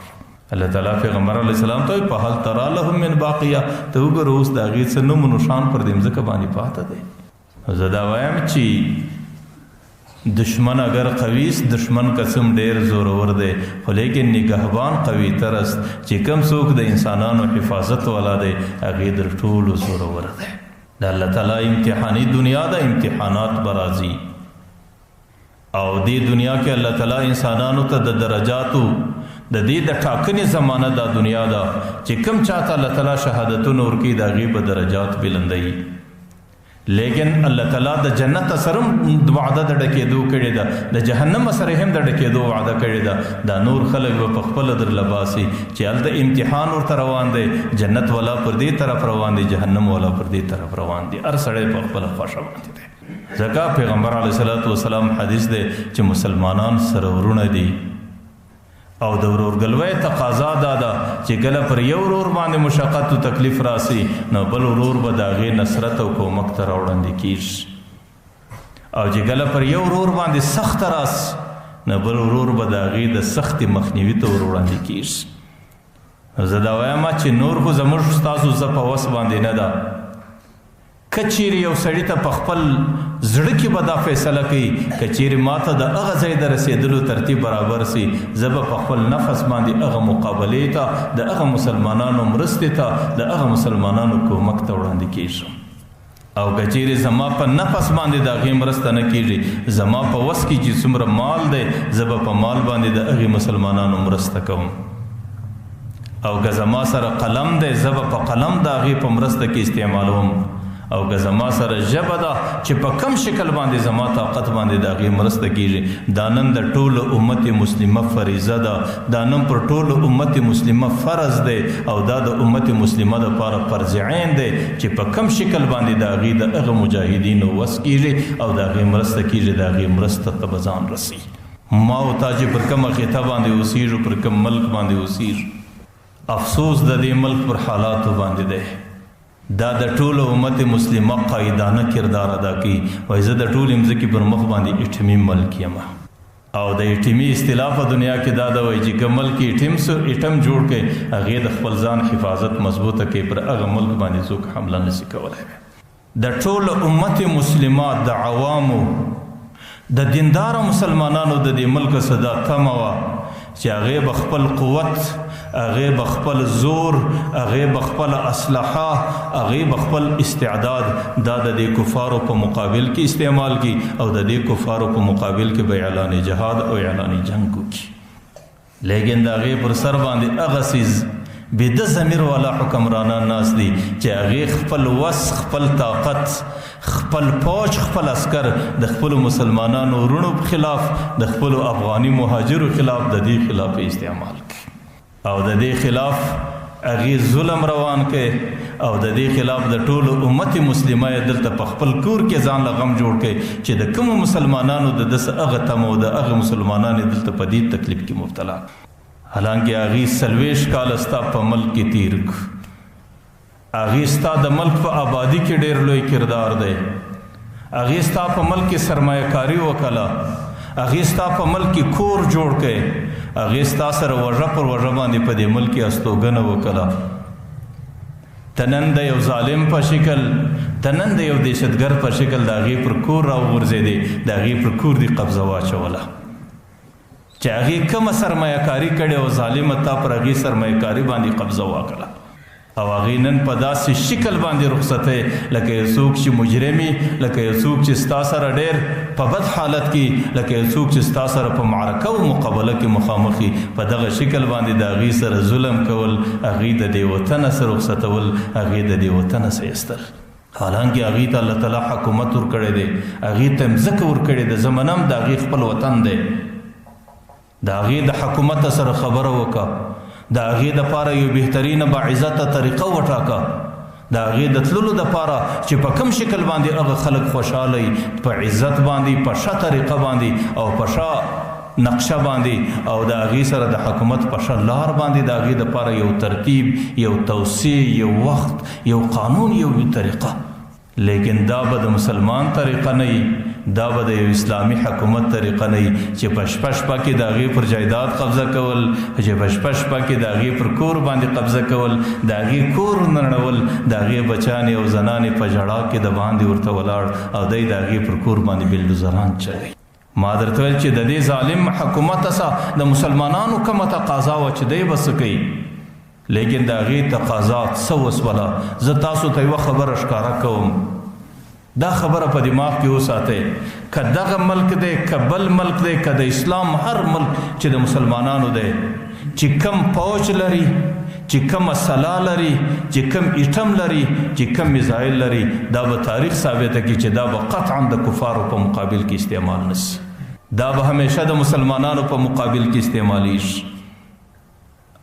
الله تعالی پیغمبر علیه السلام ته په هل ترى لهم من باقیه ته وګوره اوس د هغې څه نوم و نښان پر دې مځکه باندې پاته دی. زه دا وایم چې دشمن اگر قویس دشمن قسم ډیر زورور دی خو لیکن نگهبان قوي ترست چې کم څوک د انسانانو حفاظت والا دی هغې در ټولو زورور دی. د الله تعالی امتحاني دنیا ده امتحانات به راځي او دې دنیا کې الله تعالی انسانانو ته د درجاتو د دې د ټاکنې زمانه دا دنیا ده چې کم چاته الله تعالی شهادتونه ورکوي د هغې به درجات بلندوي. لیکن الله تعالی د جنت سره وعده د ډکېدو کړې ده د جهنم سره هم د ډکېدو وعده کړې ده. دا نور خلک به په خپله درله باسي چې هلته امتحان ورته روان دی جنت والا پر دې طرف روان دی جهنم والا پر دې طرف روان دی هر سړی په خپله خوښه باندې دی. ځکه پیغمبر علیه الصلاة والسلام حدیث دی چې مسلمانان سره ورونه دي او د ورورګلوۍ تقاضا دا ده چې کله پر یو ورور باندې مشقت او تکلیف راسي نو بل ورور به د هغې نصرت او کومک ته راوړاندې کېږي او چې کله پر یو ورور باندې سخت راسي نو بل ورور به د هغې د سختې مخنیوي ته ور وړاندې کېږي. زه دا وایم چې نور خو زموږ ستاسو زه په وس باندې نه ده که چیرې یو سړي ته په خپل زړه کې به دا فیصله کوي که چیرې ما ته د هغه ځای د رسېدلو ترتیب برابر سي زه به په خپل نفس باندې هغه مقابلې ته د هغه مسلمانانو مرستې ته د هغه مسلمانانو کومک ته وړاندې کېږم او که چیرې زما په نفس باندې د هغې مرسته نه کېږي زما په وس کې چې څومره مال دی زه به په مال باندې د هغې مسلمانانو مرسته کوم او که زما سره قلم دی زه به په قلم د هغې په مرسته کې استعمالوم او که زما سره ژبه ده چې په کم شکل باندې زما طاقت باندې د هغې مرسته کېږي دا نن د ټولو امت مسلمه فریضه ده دا نن پر ټولو امت مسلمه فرض دی او دا د امت مسلمه دپاره فرض عین دی چې په کم شکل باندې د هغې د هغه مجاهدینو وس کېږي او د هغې مرسته کېږي د هغې مرسته ته به ځان رسي. ما او تا چې پر کومه خطه باندې اوسېږو پر کوم ملک باندې اوسېږو افسوس د دې ملک پر حالاتو باندې دی. دا د ټولو امت مسلمه قائدانه کردار ادا کوي وایي زه د ټولې مځکې پر مخ باندې اټمي ملک یم او د اټمي اصطلاح په دنیا کې دا ده وایي چې که ملک اټم جوړ کړي هغې د خپل ځان حفاظت مضبوطه کوي پر هغه ملک باندې څوک حمله نشي کولی. د ټولو امت مسلمه د عوامو د دیندارو مسلمانانو د دې ملک څخه دا تمه وه چې هغې به خپل قوت هغې به خپل زور هغې به خپل اسلحه هغې به خپل استعداد دا د دې کفارو په مقابل کې استعمال کړي او د دې کفارو په مقابل کې به اعلان جهاد او اعلان جنگ وکړي. لیکن د هغې پر سر باندې هغه څیز بېده ضمیر والا حکمرانان ناست دي چې هغې خپل وس خپل طاقت خپل فوج خپل عسکر د خپلو مسلمانانو وروڼو خلاف د خپلو افغاني مهاجرو خلاف د دې خلاف استعمال کړي او د دې خلاف هغې ظلم روان کړي او د دې خلاف د ټولو امت مسلمه یې دلته په خپل کور کې ځان له غم جوړ کړي چې د کومو مسلمانانو د داسې هغه تمه او د هغه مسلمانان یې دلته په دې تکلیف کې مبتلا حالانکه هغې 40 کاله ستا په ملک کې تیر کړو هغې ستا د ملک په آبادي کې ډېر لوی کردار دی هغې ستا په ملک کې سرمایه کاري وکړه هغې ستا په ملک کې کور جوړ کړی هغې ستا سره وژه پر وژه باندې په دې ملک کې استوګنه وکړه ته نن د یو ظالم په شکل ته نن د یو دهشتګرد په شکل د هغې پر کور راوغورځېدې د هغې پر کور دې قبضه واچوله چې هغې کومه سرمایه کاري کړې او ظالمه تا پر هغې سرمایه کاري باندې قبضه واکړه او هغې نن په داسې شکل باندې رخصتۍ لکه یو څوک چې مجرمي، لکه یو څوک چې ستا سره ډېر په بد حالت کې، لکه یو څوک چې ستا سره په معرکه او مقابله کې مخامخي، په دغه شکل باندې د هغې سره ظلم کول، هغې د دې وطنه سره رخصتول، هغې د دې وطنه سه ایستل. حالانکه هغې ته الله تعالی حکومت ورکړی دی، هغې ته مځکه ورکړې ده، زمنم د هغې خپل وطن دی. د هغې د حکومت سره خبره وکړه، د هغې دپاره یو بهترینه باعزته طریقه وټاکه، د هغې د تللو دپاره چې په کوم شکل باندې هغه خلک خوشحاله وي، په عزت باندې، په ښه طریقه باندې او په ښه نقشه باندې، او د هغې سره د حکومت په ښه لار باندې د هغې دپاره یو ترتیب، یو توسیع، یو وخت، یو قانون، یو طریقه. لیکن دا به د مسلمان طریقه نه وي، دا به د یو اسلامي حکومت طریقه نه وي چې په شپه شپه کې د هغې پر جایداد قبضه کول، چې په شپه شپه کې د هغې پر کور باندې قبضه کول، د هغې کور نړول، د هغې بچیانې او زنانې په ژړا کې د باندې ورته ولاړ او دی د هغې پر کور باندې بلډوزران چلوي. ما درته ویل چې د دې ظالم حکومت څخه د مسلمانانو کومه تقاضا وه چې دی به څه کوي، لیکن د هغې تقاضا څه وسوله. زه تاسو ته یوه خبره ښکاره کوم، دا خبره په دماغ کې وساتئ، که دغه ملک دی، که بل ملک دی، که د اسلام هر ملک چې د مسلمانانو دی، چې کم پوج لري، چې کم سلا لري، چې کم ایټم لري، چې کم میزایل لري، دا به تاریخ ثابته کړي چې دا به قطعا د کفارو په مقابل کې استعمال نشي، دا به همیشه د مسلمانانو په مقابل کې استعمالیږي،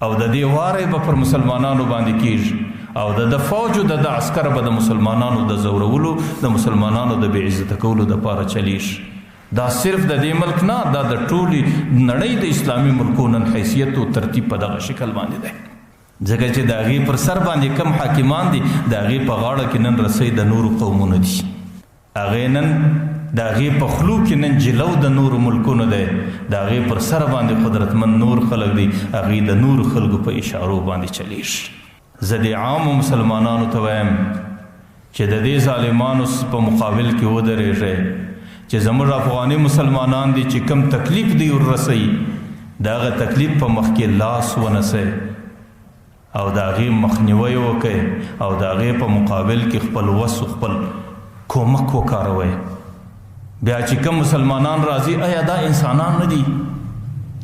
او د دې واره به پر مسلمانانو باندې کیږي، او د فوج او د عسکر به د مسلمانانو د زورولو، د مسلمانانو د بې عزته کولو دپاره چلیږي. دا صرف د دې ملک نه، دا د ټولې نړۍ د اسلامي ملکونو حیثیت او ترتیب په دغه شکل باندې دی. ځکه چې د هغې پر سر باندې کم حاکمان دي، د هغې په غاړه کې نن رسۍ د نورو قومونو دي، هغې نن د هغې په خلو کې نن جلو د نورو ملکونو دی، د هغې پر سر باندې قدرتمند نور خلک دي، هغې د نورو خلکو په اشارو باندې چلیږي. زه د عامو مسلمانانو ته وایم چې د دې ظالمانو په مقابل کې ودرېږئ، چې زموږ افغاني مسلمانان دي چې کم تکلیف دی ورسوي، د هغه تکلیف په مخ کې لاس ونیسئ او د هغې مخنیوی وکړئ، او د هغې په مقابل کې خپل وس و خپل کومک وکاروئ. بیا چې کوم مسلمانان راځي، آیا دا انسانان نه دي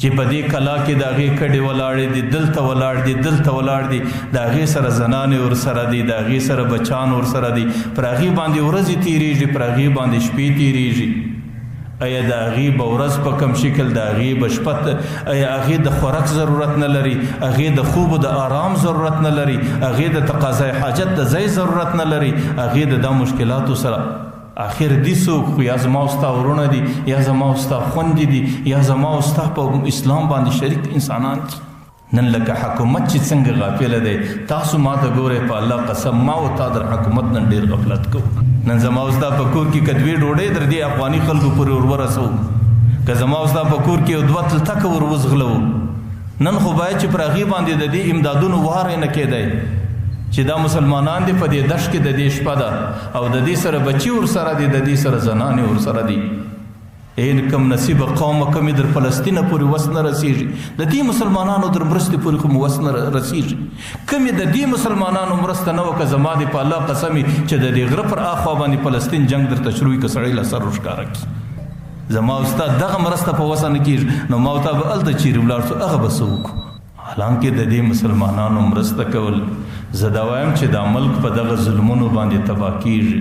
چې په دې کلا کې د هغې کډې ولاړې دي، دلته ولاړ دي، دلته ولاړ دي، د هغې سره زنانې ورسره دي، د هغې سره بچان ورسره دي، پر هغې باندې ورځې تېرېږي، پر هغې باندې شپې تېرېږي. آیا د هغې به ورځ په کوم شکل، د هغې به شپه، آیا هغې د خوراک ضرورت نه لري، هغې د خوب د آرام ضرورت نه لري، هغې د تقاضای حاجت د ځای ضرورت نه لري، هغې د دا مشکلاتو سره آخر دي څوک خو یا زما او ستا ورونه دي، یا زما او ستا خوندې دي، یا زما او ستا په اسلام باندې شریک انسانان دي. نن لکه حکومت چې څنګه غافله دی، تاسو ما ته ګورئ، په الله قسم ما او تا در حکومت نن ډېر غفلت کوو. نن زما او ستا په کور کې که دوې ډوډۍ در دې افغاني خلکو پورې ور ورسوو، که زما او ستا په کور کې یو دوه تلتکه ور وزغلوو، نن خو باید چې پر هغې باندې د دې امدادونو وار نه کېدی چې دا مسلمانان دي په دې دشت کې د دې شپه ده، او د دې سره بچي ورسره دي، د دې سره زنانې ورسره دي. کم نصیبه قومه کمې در فلسطینه پورې وس نه رسېږي، د دې مسلمانانو در مرستې پورې خو وس نه رسېږي. کمې د دې مسلمانانو مرسته نه وکړه، زما دې په الله قسم چې د دې غره پر اخوا باندې فلسطین جنګ درته شروع کړي، که سړی له سر ورښکاره کړي، زما او ستا دغه مرسته په وسه نه کېږي، نو ما او تا به هلته چیرې ولاړ شو، هغه به څه وکړو. حالانکه د دې مسلمانانو مرسته کول، زه دا وایم چې دا ملک په دغه ظلمونو باندې تباه کیږي.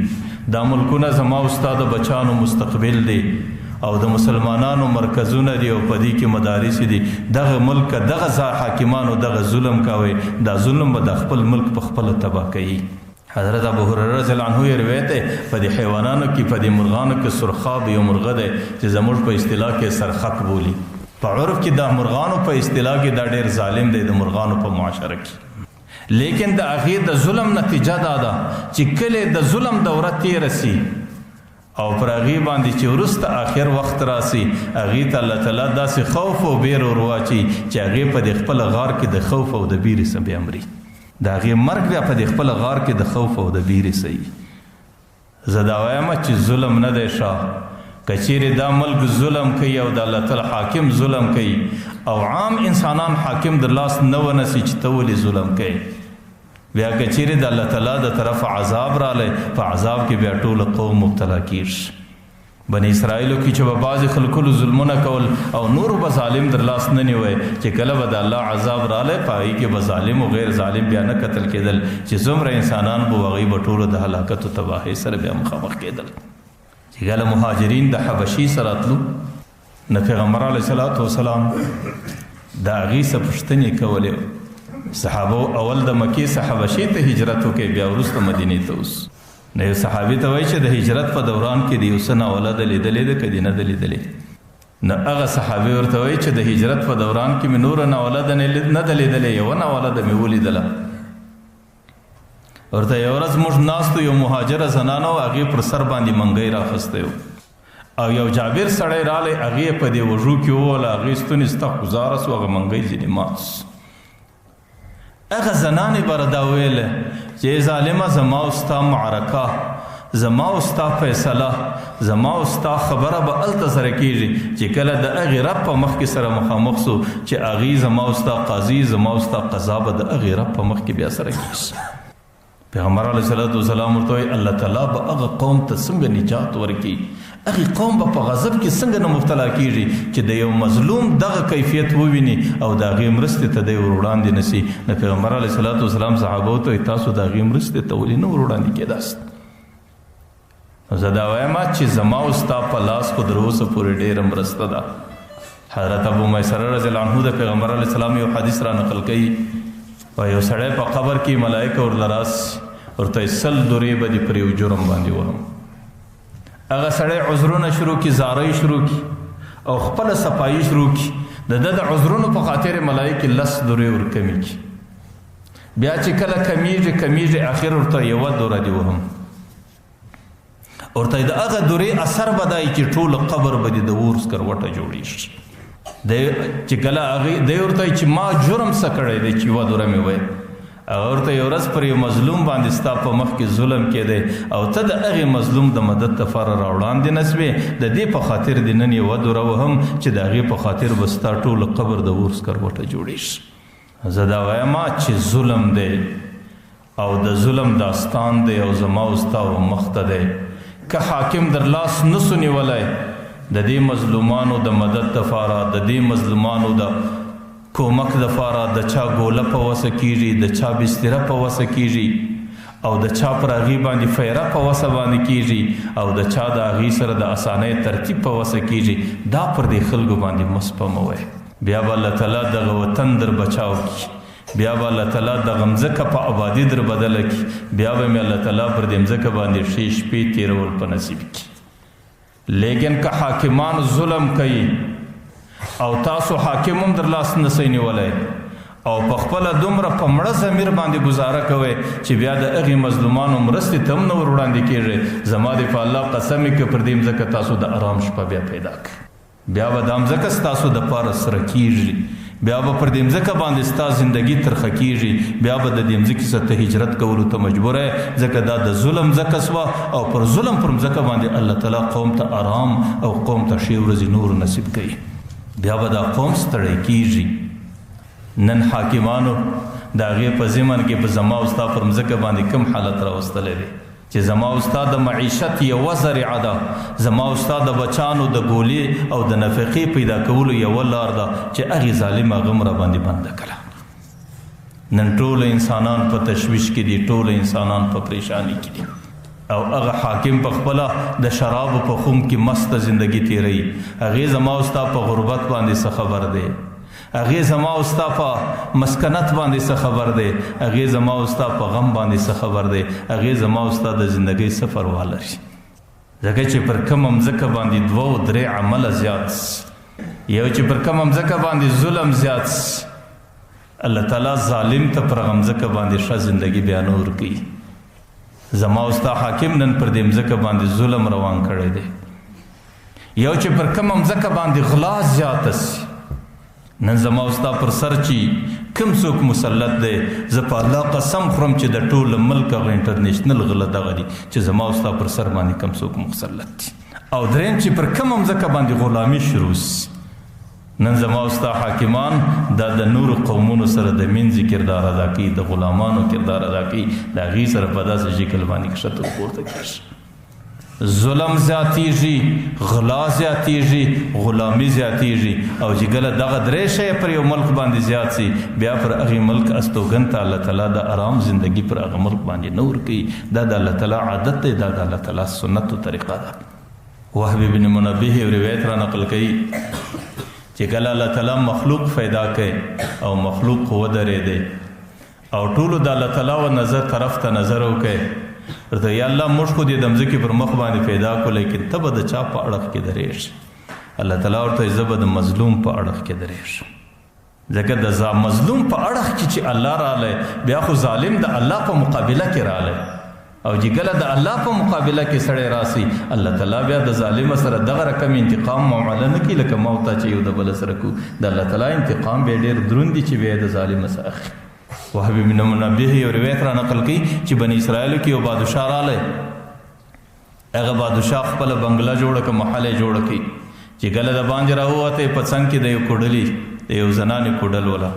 دا ملکونه زما او ستا د بچانو مستقبل دی، او د مسلمانانو مرکزونه دي، او په دې کې مدارس دي. دغه ملک دغه حاکمانو دغه ظلم کوي، دا ظلم به د خپل ملک په خپله تباه کوي. حضرت ابو هريره رضی الله عنه یې روایت دی، په دې حیوانانو کې، په دې مرغانو کې سرخاب یو مرغه دی چې زموږ په اصطلاح کې سرخک بولي. په عرف کې دا مرغانو په اصطلاح کې دا ډېر ظالم دی د مرغانو په معاشره کې، لیکن د هغې د ظلم نتیجه دا ده چې کله د ظلم دوره تېره سي او پر هغې باندې چې وروسته آخر وخت راسي، هغې ته الله تعالی داسې خوف او بیر ور واچي چې هغې په دې خپله غار کې د خوف او د بیرې څه بیا مري، د هغې مرګ بیا په دې خپله غار کې د خوف او د بیرې څه. زه دا وایم چې ظلم نه دی ښه، که چیرې دا ملک ظلم کوي او د الله تعالی حاکم ظلم کوي او عام انسانان حاکم در لاس نه ونیسي چې ته ولې ظلم کوي، بیا که چیرې د الله تعالی د طرف عذاب رالی په عذاب کې بیا ټول قوم مبتلا کیږي. بنی اسرائیلو کې چې به بعضې خلکو ظلمونه کول او نور به ظالم در لاس نه نیوی چې کله به د الله عذاب رالی په هغې کې به ظالم او غیر ظالم بیا نه کتل کېدل چې څومره انسانان به هغوی به ټولو د هلاکت او تباهۍ سره بیا مخامخ کېدل. چې کله مهاجرین د حبشي سره تلو نو پیغمبر علیه الصلاة والسلام د هغې څه پوښتنې کولې. صحابه اول د مکې څخه حبشې ته هجرت وکړي بیا وروسته مدینې ته اوس. نو یو صحابي ته وایي چې د هجرت په دوران کې د یو څه ناوله ده لیدلې ده که دې نه ده لیدلې. نو هغه صحابي ورته وایي چې د هجرت په دوران کې مې نوره ناوله ده نه ده لیدلې، یوه ناوله ده مې ولیدله. ورته یو ورځ موږ ناستو، یو مهاجره زنانه وه، هغې پر سر باندې منګی راخستی و او یو جابر سړی رالی، هغې په دې وږو کې ووله، هغې ستونې سته ګزاره سو، هغه منګی ځینې مات سو. هغه زنانې به راته ویله چې ظالمه زما او ستا معرکه، زما او ستا فیصله، زما او ستا خبره به هلته سره کېږي چې کله د هغې رب په مخ کې سره مخامخ سو چې هغې زما او ستا قاضي، زما او ستا قضا به د هغې رب په مخ کې بیا سره کېږي. پیغمبر علیه الصلاة والسلام ورته وایي الله تعالی به هغه قوم ته څنګه نجات ورکړي، هغې قوم به په غضب کې څنګه نه مبتلا کېږي چې د یو مظلوم دغه کیفیت وویني او د هغې مرستې ته دی ور وړاندې نه سي. نو پیغمبر علیه الصلاة والسلام صحابو ته وایي تاسو د هغې مرستې ته ولې نه ور وړاندې کېداست؟ نو زه دا وایم چې زما او ستا په لاس خو تر اوسه پورې ډېره مرسته ده. حضرت ابو میسره رضی الله عنه د پیغمبر علیه السلام یو حدیث را نقل کوي، وایي یو سړی په قبر کې ملایکه ورله راسي، ورته 100 درې به دې پر یو جرم باندې وهم. هغه سړی عذرونه شروع کړي، زارۍ شروع کړي او خپله صفایي شروع کړي، د ده د عذرونو په خاطر ملایکې 10 درې ورکمې کړي. بیا چې کله کمیږي اخر ورته 1 دوره دې وهم. ورته د هغه دورې اثر به دی چې ټول قبر به دې د اور سکروټه جوړېږي. چې کله هغې دی ورته چې ما جرم څه کړی دی چې 1 دوره مې ویل. هغه ورته یو ورځ پر یو مظلوم باندې ستا په مخ کې ظلم کېدی او ته د هغې مظلوم د مدد دپاره راوړاندې نه سوې، د دې په خاطر دې نن 1 دوره وهم چې د هغې په خاطر به ستا ټول قبر د اور سکروټه جوړېږي. زه دا وایم چې ظلم دی او د ظلم داستان دی او زما او ستا مخ ته دی. که حاکم در لاس نسو نیولی د دې مظلومانو د مدد دپاره، د دې مظلومانو د کومک دپاره د چا ګوله په وسه کېږي، د چا بستره په وسه کېږي او د چا پر هغې باندې فیره په وسه باندې کېږي او د چا د هغې سره د اسانۍ ترتیب په وسه کېږي، دا پر دې خلکو باندې مه سپموئ. بیا به الله تعالی دغه وطن در بچاو کړي، بیا به الله تعالی دغه مځکه په آبادي در بدله کړي، بیا به مې الله تعالی پر دې مځکه باندې ښې شپې تېرول په نصیب کړي. لیکن که حاکمان ظلم کوي او تاسو حاکم هم در لاس نسی نیولی او په خپله دومره په مړه ضمیر باندې ګزاره کوئ چې بیا د هغې مظلومانو مرستې ته هم نه ور وړاندې کېږئ، زما د په الله قسم یې که پر دې مځکه تاسو د آرام شپه بیا پیدا کړئ، بیا به دا مځکه ستاسو دپاره سره کېږي، بیا به پر دې مځکه باندې ستا زندګي ترخه کېږي، بیا به د دې مځکې څخه ته هجرت کولو ته مجبوره یې، ځکه دا د ظلم مځکه سوه او پر ظلم پر مځکه باندې الله تعالی قوم ته آرام او قوم ته ښې ورځې نور نصیب کوي. بیا به دا قوم ستړی کېږي. نن حاکمانو د هغې په ضمن کې په زما او ستا پر مځکه باندې کوم حالت راوستلی دی چې زما او ستا د معیشت یوه ذریعه ده، زما او ستا د بچانو د ګولې او د نفقې پیدا کولو یوه لار ده چې هغې ظالم هغه هم راباندې بنده کړه. نن ټول انسانان په تشویش کې دي، ټول انسانان په پریشانی کې دي او هغه حاکم په خپله د شرابو په خم کې مسته زندگی تیروي. هغې زما او ستا په غربت باندې څه خبر دی، هغې زما او ستا په مسکنت باندې څه خبر دی، هغې زما او ستا په غم باندې څه خبر دی، هغې زما او ستا د زندګۍ څه پروا لري. ځکه چې پر کومه مځکه باندې 2-3 عمله زیات، یو چې پر کومه مځکه باندې ظلم زیات، الله تعالی ظالم ته پر هغه مځکه باندې ښه زندګي بیا نه ورکوي. زما او ستا حاکم نن پر دې مځکه باندې ظلم روان کړی دی. یو چې پر کومه مځکه باندې غلا زیاته سي، نن زما او ستا پر سر چې کوم څوک مسلط دی، زه په الله قسم خورم چې د ټول ملک هغه انټرنیشنل غله دغه دي چې زما او ستا پر سر باندې کوم څوک مسلط دي. او دریم چې پر کومه مځکه باندې غلامي شروع سي، نن زما او ستا حاکمان دا د نورو قومونو سره د منځي کردار ادا کوي، د غلامانو کردار ادا کوي، د هغې سره په داسې شکل باندې کښته پورته کېږي. ظلم زیاتیږي، غلا زیاتیږي، غلامي زیاتیږي، او چې کله دغه درې شی پر یو ملک باندې زیات سي بیا پر هغې ملک استوګن ته الله تعالی د آرام زندگی پر هغه ملک باندې نه ورکوي. دا د الله تعالی عادت دی، دا د الله تعالی سنت و طریقه ده. وهب بن منبه یو روایت را نقل کوي چې کله الله تعالی مخلوق پیدا کوي او مخلوق ودرېدی او ټولو د الله تعالی و نظر طرف ته نظر وکړي، ورته یا الله موږ خو دې د مځکې پر مخ باندې پیدا کړو لیکن ته به د چا په اړخ کې درېږې؟ الله تعالی ورته زه به د مظلوم په اړخ کې درېږم. ځکه د مظلوم په اړخ کې چې الله رالی بیا خو ظالم د الله په مقابله کې رالی، او چې کله د الله په مقابله کې سړی راسي الله تعالی بیا د ظالم سره دغه رقم انتقام معامله نه کوي لکه ما او تا چې یو د بل سره کوو. د الله تعالی انتقام بیا ډېر دروند دی چې بیا د ظالم څخه اخلي. وهب بن منبه یو روایت را نقل کوي چې بني اسرائیلو کې یو بادشاه رالی، هغه بادشاه خپله بنګله جوړه کړه، محل یې جوړه کړي چې کله د باندې راووتی په څنګ کې د یو کوډلي د یو زنانې کوډل وله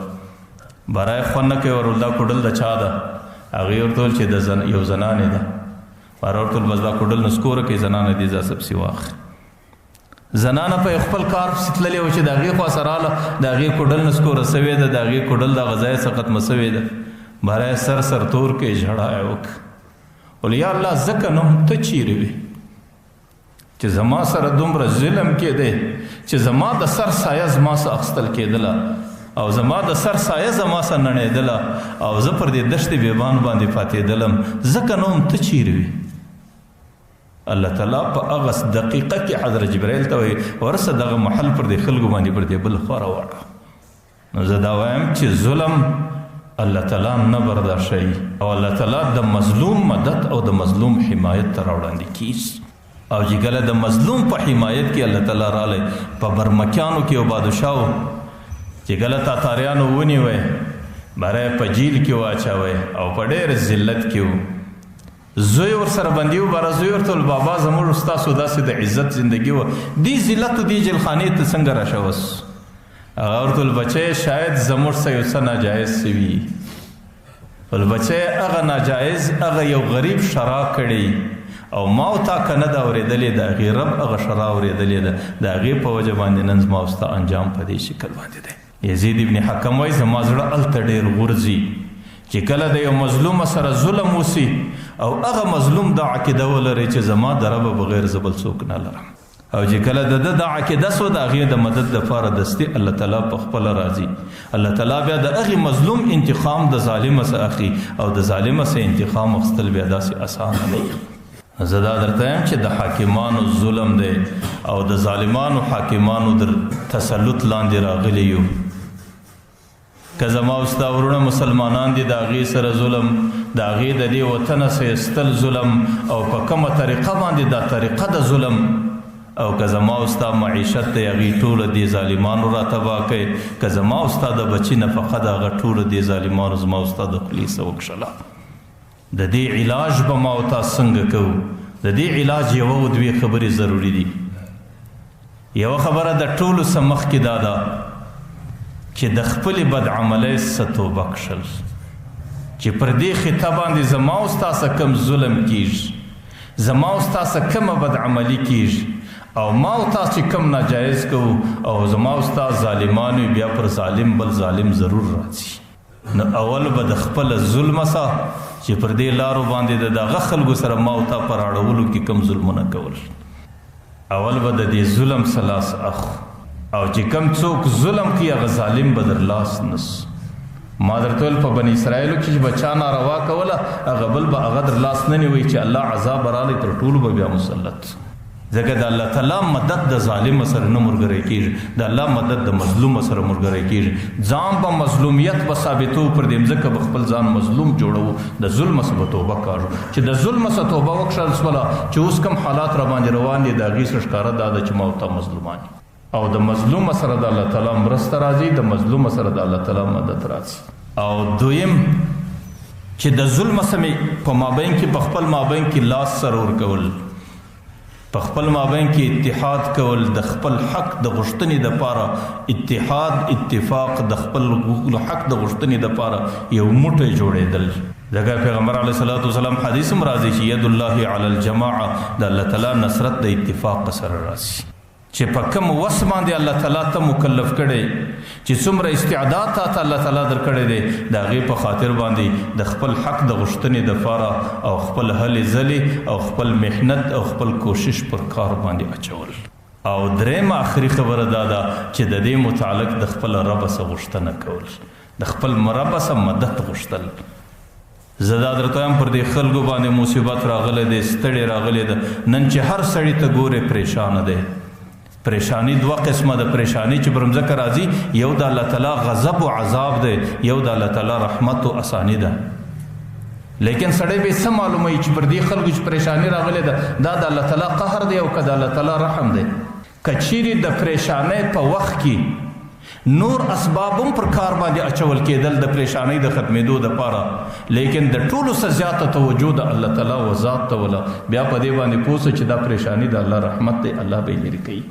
باره یې خوند نه کوي، ورول دا کوډل د چا ده؟ هغې ورته ویل چې د یو زنانې ده. باره ورته ویل بس دا کوډل نسکوره کوي، زنانه دې ځه سبسي واخلي. زنانه په خپل کار پسې تللې وه چې د هغې خوا سره راله، د هغې کوډل نسکوره سوې ده، د هغې کوډل دغه ځای څخه ختمه سوې ده. باره یې سر سر تور کوي، ژړا یې وکړه، ویل یا الله ځکه نه هم ته چیرې وې چې زما سره دومره ظلم کېدی چې زما د سر سایه زما څه اخیستل کېدله او زما د سر سایه زما څه نړېدله او زه پر دې دشت بیابان باندې پاتېدلم، ځکه نو هم ته چیرې وې؟ الله تعالی په هغه دقیقه کې حضرت جبرائیل ته وایي ورسه دغه محل پر دې خلکو باندې پر دې بل خوا راوړه. نو زه دا وایم چې ظلم الله تعالی نه برداشتوي او الله تعالی د مظلوم مدد او د مظلوم حمایت ته راوړاندې کیږي. او چې کله د مظلوم په حمایت کې الله تعالی رالی، په برمکیانو کې یو بادشاه و چې کله تاتاریانو ونیوی باره یې په جیل کې واچوی او په ډېر ذلت کې و. زوی ورسره بندي و، باره زوی ورته ویل بابا زموږ ستاسو داسې د عزت زندگی وه، دې ذلت و دې جیلخانې ته څنګه راشوس؟ هغه ورته ویل بچی شاید زموږ څه یو څه ناجایز سوي. ویل بچی هغه ناجایز هغه یو غریب شرا کړی او ما او تا که نه ده اورېدلې، د هغې رب هغه شرا اورېدلې ده، د هغې په وجه باندې نن زما او ستا انجام په دې شکل باندې دی. یزید ابن حکم وایي زما زړه هلته ډېر غورځي چې کله د یو مظلوم سره ظلم وسي او هغه مظلوم دا عقیده ولري چې زما د رب بغیر زه بل څوک نه لرم، او چې کله د ده دا عقیده سو د هغې د مدد دپاره دستي الله تعالی په خپله راځي. الله تعالی بیا د هغې مظلوم انتقام د ظالمه څه اخلي او د ظالمه څه انتقام اخیستل بیا داسې اسانه نه وي. زه دا درته یم چې د حاکمانو ظلم دی او د ظالمانو حاکمانو در تسلط لاندې راغلی یو. که زما او ستا ورونه مسلمانان دي د هغې سره ظلم، د هغې د دې وطنه سیستل ظلم او په کومه طریقه باندې دا طریقه د ظلم، او که زما او ستا معیشت دی هغې ټوله دې ظالمانو را تباه کوي، که زما او ستا د بچي نفقه د هغه ټوله دې ظالمانو زما او ستا د خولې څه وکښله. د دې علاج به ما او تاسو څنګه کوو؟ د دې علاج یوه و دوې خبرې ضروري دي. یوه خبره د ټولو څه مخکې دا ده چې د خپلې بدعملۍ څه توبه کښل، چې پر دې خطه باندې زما او ستا څه کم ظلم کیږي، زما او ستا څه کمه بدعملي کیږي او ما او تاسو چې کم ناجایز کوو او زما او ستا ظالمان وي بیا پر ظالم بل ظالم ضرور راځي. نو اول به د خپله ظلمه څه چې پر دې لارو باندې د دغه خلکو سره ما او تا پر اړولو کې کم ظلمونه کول، اول به د دې ظلم څه لاس اخو، او چې کم څوک ظلم کوي هغه ظالم به در لاس نسو. ما درته ویل په بني اسرائیلو کې چې به چا ناروا کوله هغه بل به هغه در لاس نه نیوي چې الله عذاب رالی تر ټولو به بیا مسلط. ځکه د الله تعالی مدد د ظالم سره نه ملګری کېږي، د الله مدد د مظلوم سره ملګری کېږي. ځان به مظلومیت به ثابتو، پر دې مځکه به خپل ځان مظلوم جوړو، د ظلم څخه به توبه کاږو. چې د ظلم څخه توبه وکړل شوله چې اوس کوم حالات را باندې روان دي د هغې څه ښکاره دا ده چې ما او تا مظلومان او د مظلوم سره د الله تعالی مرسته راځي، د مظلوم سره د الله تعالی مدد راځي. او دویم چې د ظلم سمې په مابین کې په خپل مابین کې لاس سره ورکول، په خپل مابین کې اتحاد کول، د خپل حق د غوښتنې دپاره اتحاد اتفاق، د خپل حق د غوښتنې دپاره یو موټی جوړېدل. ځکه پیغمبر علیه الصلاۃ والسلام حدیث هم راځي چې ید الله علی الجماعه، د الله تعالی نصرت د اتفاق سره راځي. چې په کوم وس باندې الله تعالی ته مکلف کړي، چې څومره استعداد ته الله تعالی درکړی دی، د هغې په خاطر باندې د خپل حق د غوښتنې دپاره او خپل هلې ځلې او خپل محنت او خپل کوشش پر کار باندې اچول. او درېیمه آخري خبره دا ده چې د دې متعلق د خپل رب څخه غوښتنه کول، د خپل رب څخه مدد غوښتل. زه دا درته وایم پر دې خلکو باندې مصیبت راغلی دی، ستړی راغلی ده. نن چې هر سړي ته ګورې پریشانه دی. پریشانی دوه قسمه ده. پریشانی چې پر مځکه راځي، یو د الله تعالی غضب او عذاب دی، یو د الله تعالی رحمت او اسانی ده. لیکن سړی به څه معلوموي چې پر دې خلکو چې پریشانی راغلی ده، دا د الله تعالی قهر دی او که د الله تعالی رحم دی. که چیرې د پریشانی په وخت کې نور اسباب هم پر کار باندې اچول کېدل د پریشانی د ختمېدو دپاره، لیکن د ټولو څه زیاته توجه د الله تعالی و ذات ته وله، بیا په دې باندې پوه سه چې دا پریشانی د الله رحمت دی، الله به یې لرې کوي.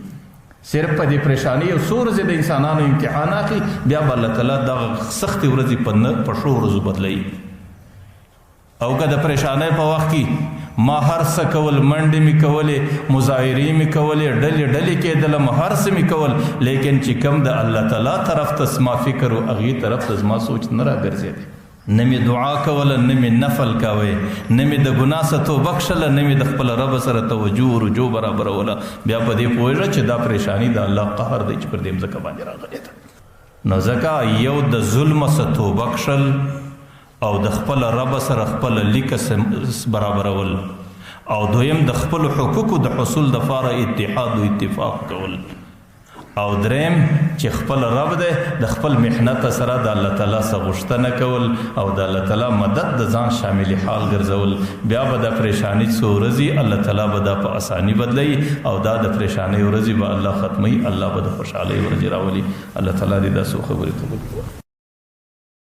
صرف په دې پریشانی یو څو ورځې د انسانانو امتحان اخلي، بیا به الله تعالی دغه سختې ورځې په ښو ورځو بدلوي. او که د پریشانی په وخت کې ما هر څه کول، منډې مې کولې، مظاهرې مې کولې، ډلې کېدلم، هر څه مې کول، لیکن چې کوم د الله تعالی طرف ته زما فکر و هغې طرف ته زما سوچ نه راګرځېدی. نه مې دعا کوله، نه مې نفل کوی، نه مې د ګناه څخه توبه کښله، نه مې د خپل رب سره توجه و رجوع برابروله. بیا په دې پوهېږه چې دا پریشانی د الله قهر دی چې پر دې مځکه باندې راغلی ده. نو ځکه یو د ظلمه څخه توبه کښل او د خپل رب سره خپل لیکه برابرول، او دویم د خپل حقوقو د حصول دپاره اتحاد او اتفاق کول، او دریم چې خپل رب دی د خپل محنت سره د الله تعالی څخه غوښتنه کول او د الله تعالی مدد د ځان شامل حال ګرځول. بیا به د پریشانی څو ورځې الله تعالی به دا په اسانی بدلوي، او دا د پریشانی ورځې به الله ختموي، الله به د خوشحالۍ ورځې راولي. الله تعالی دې دا څو خبرې قبول کړي.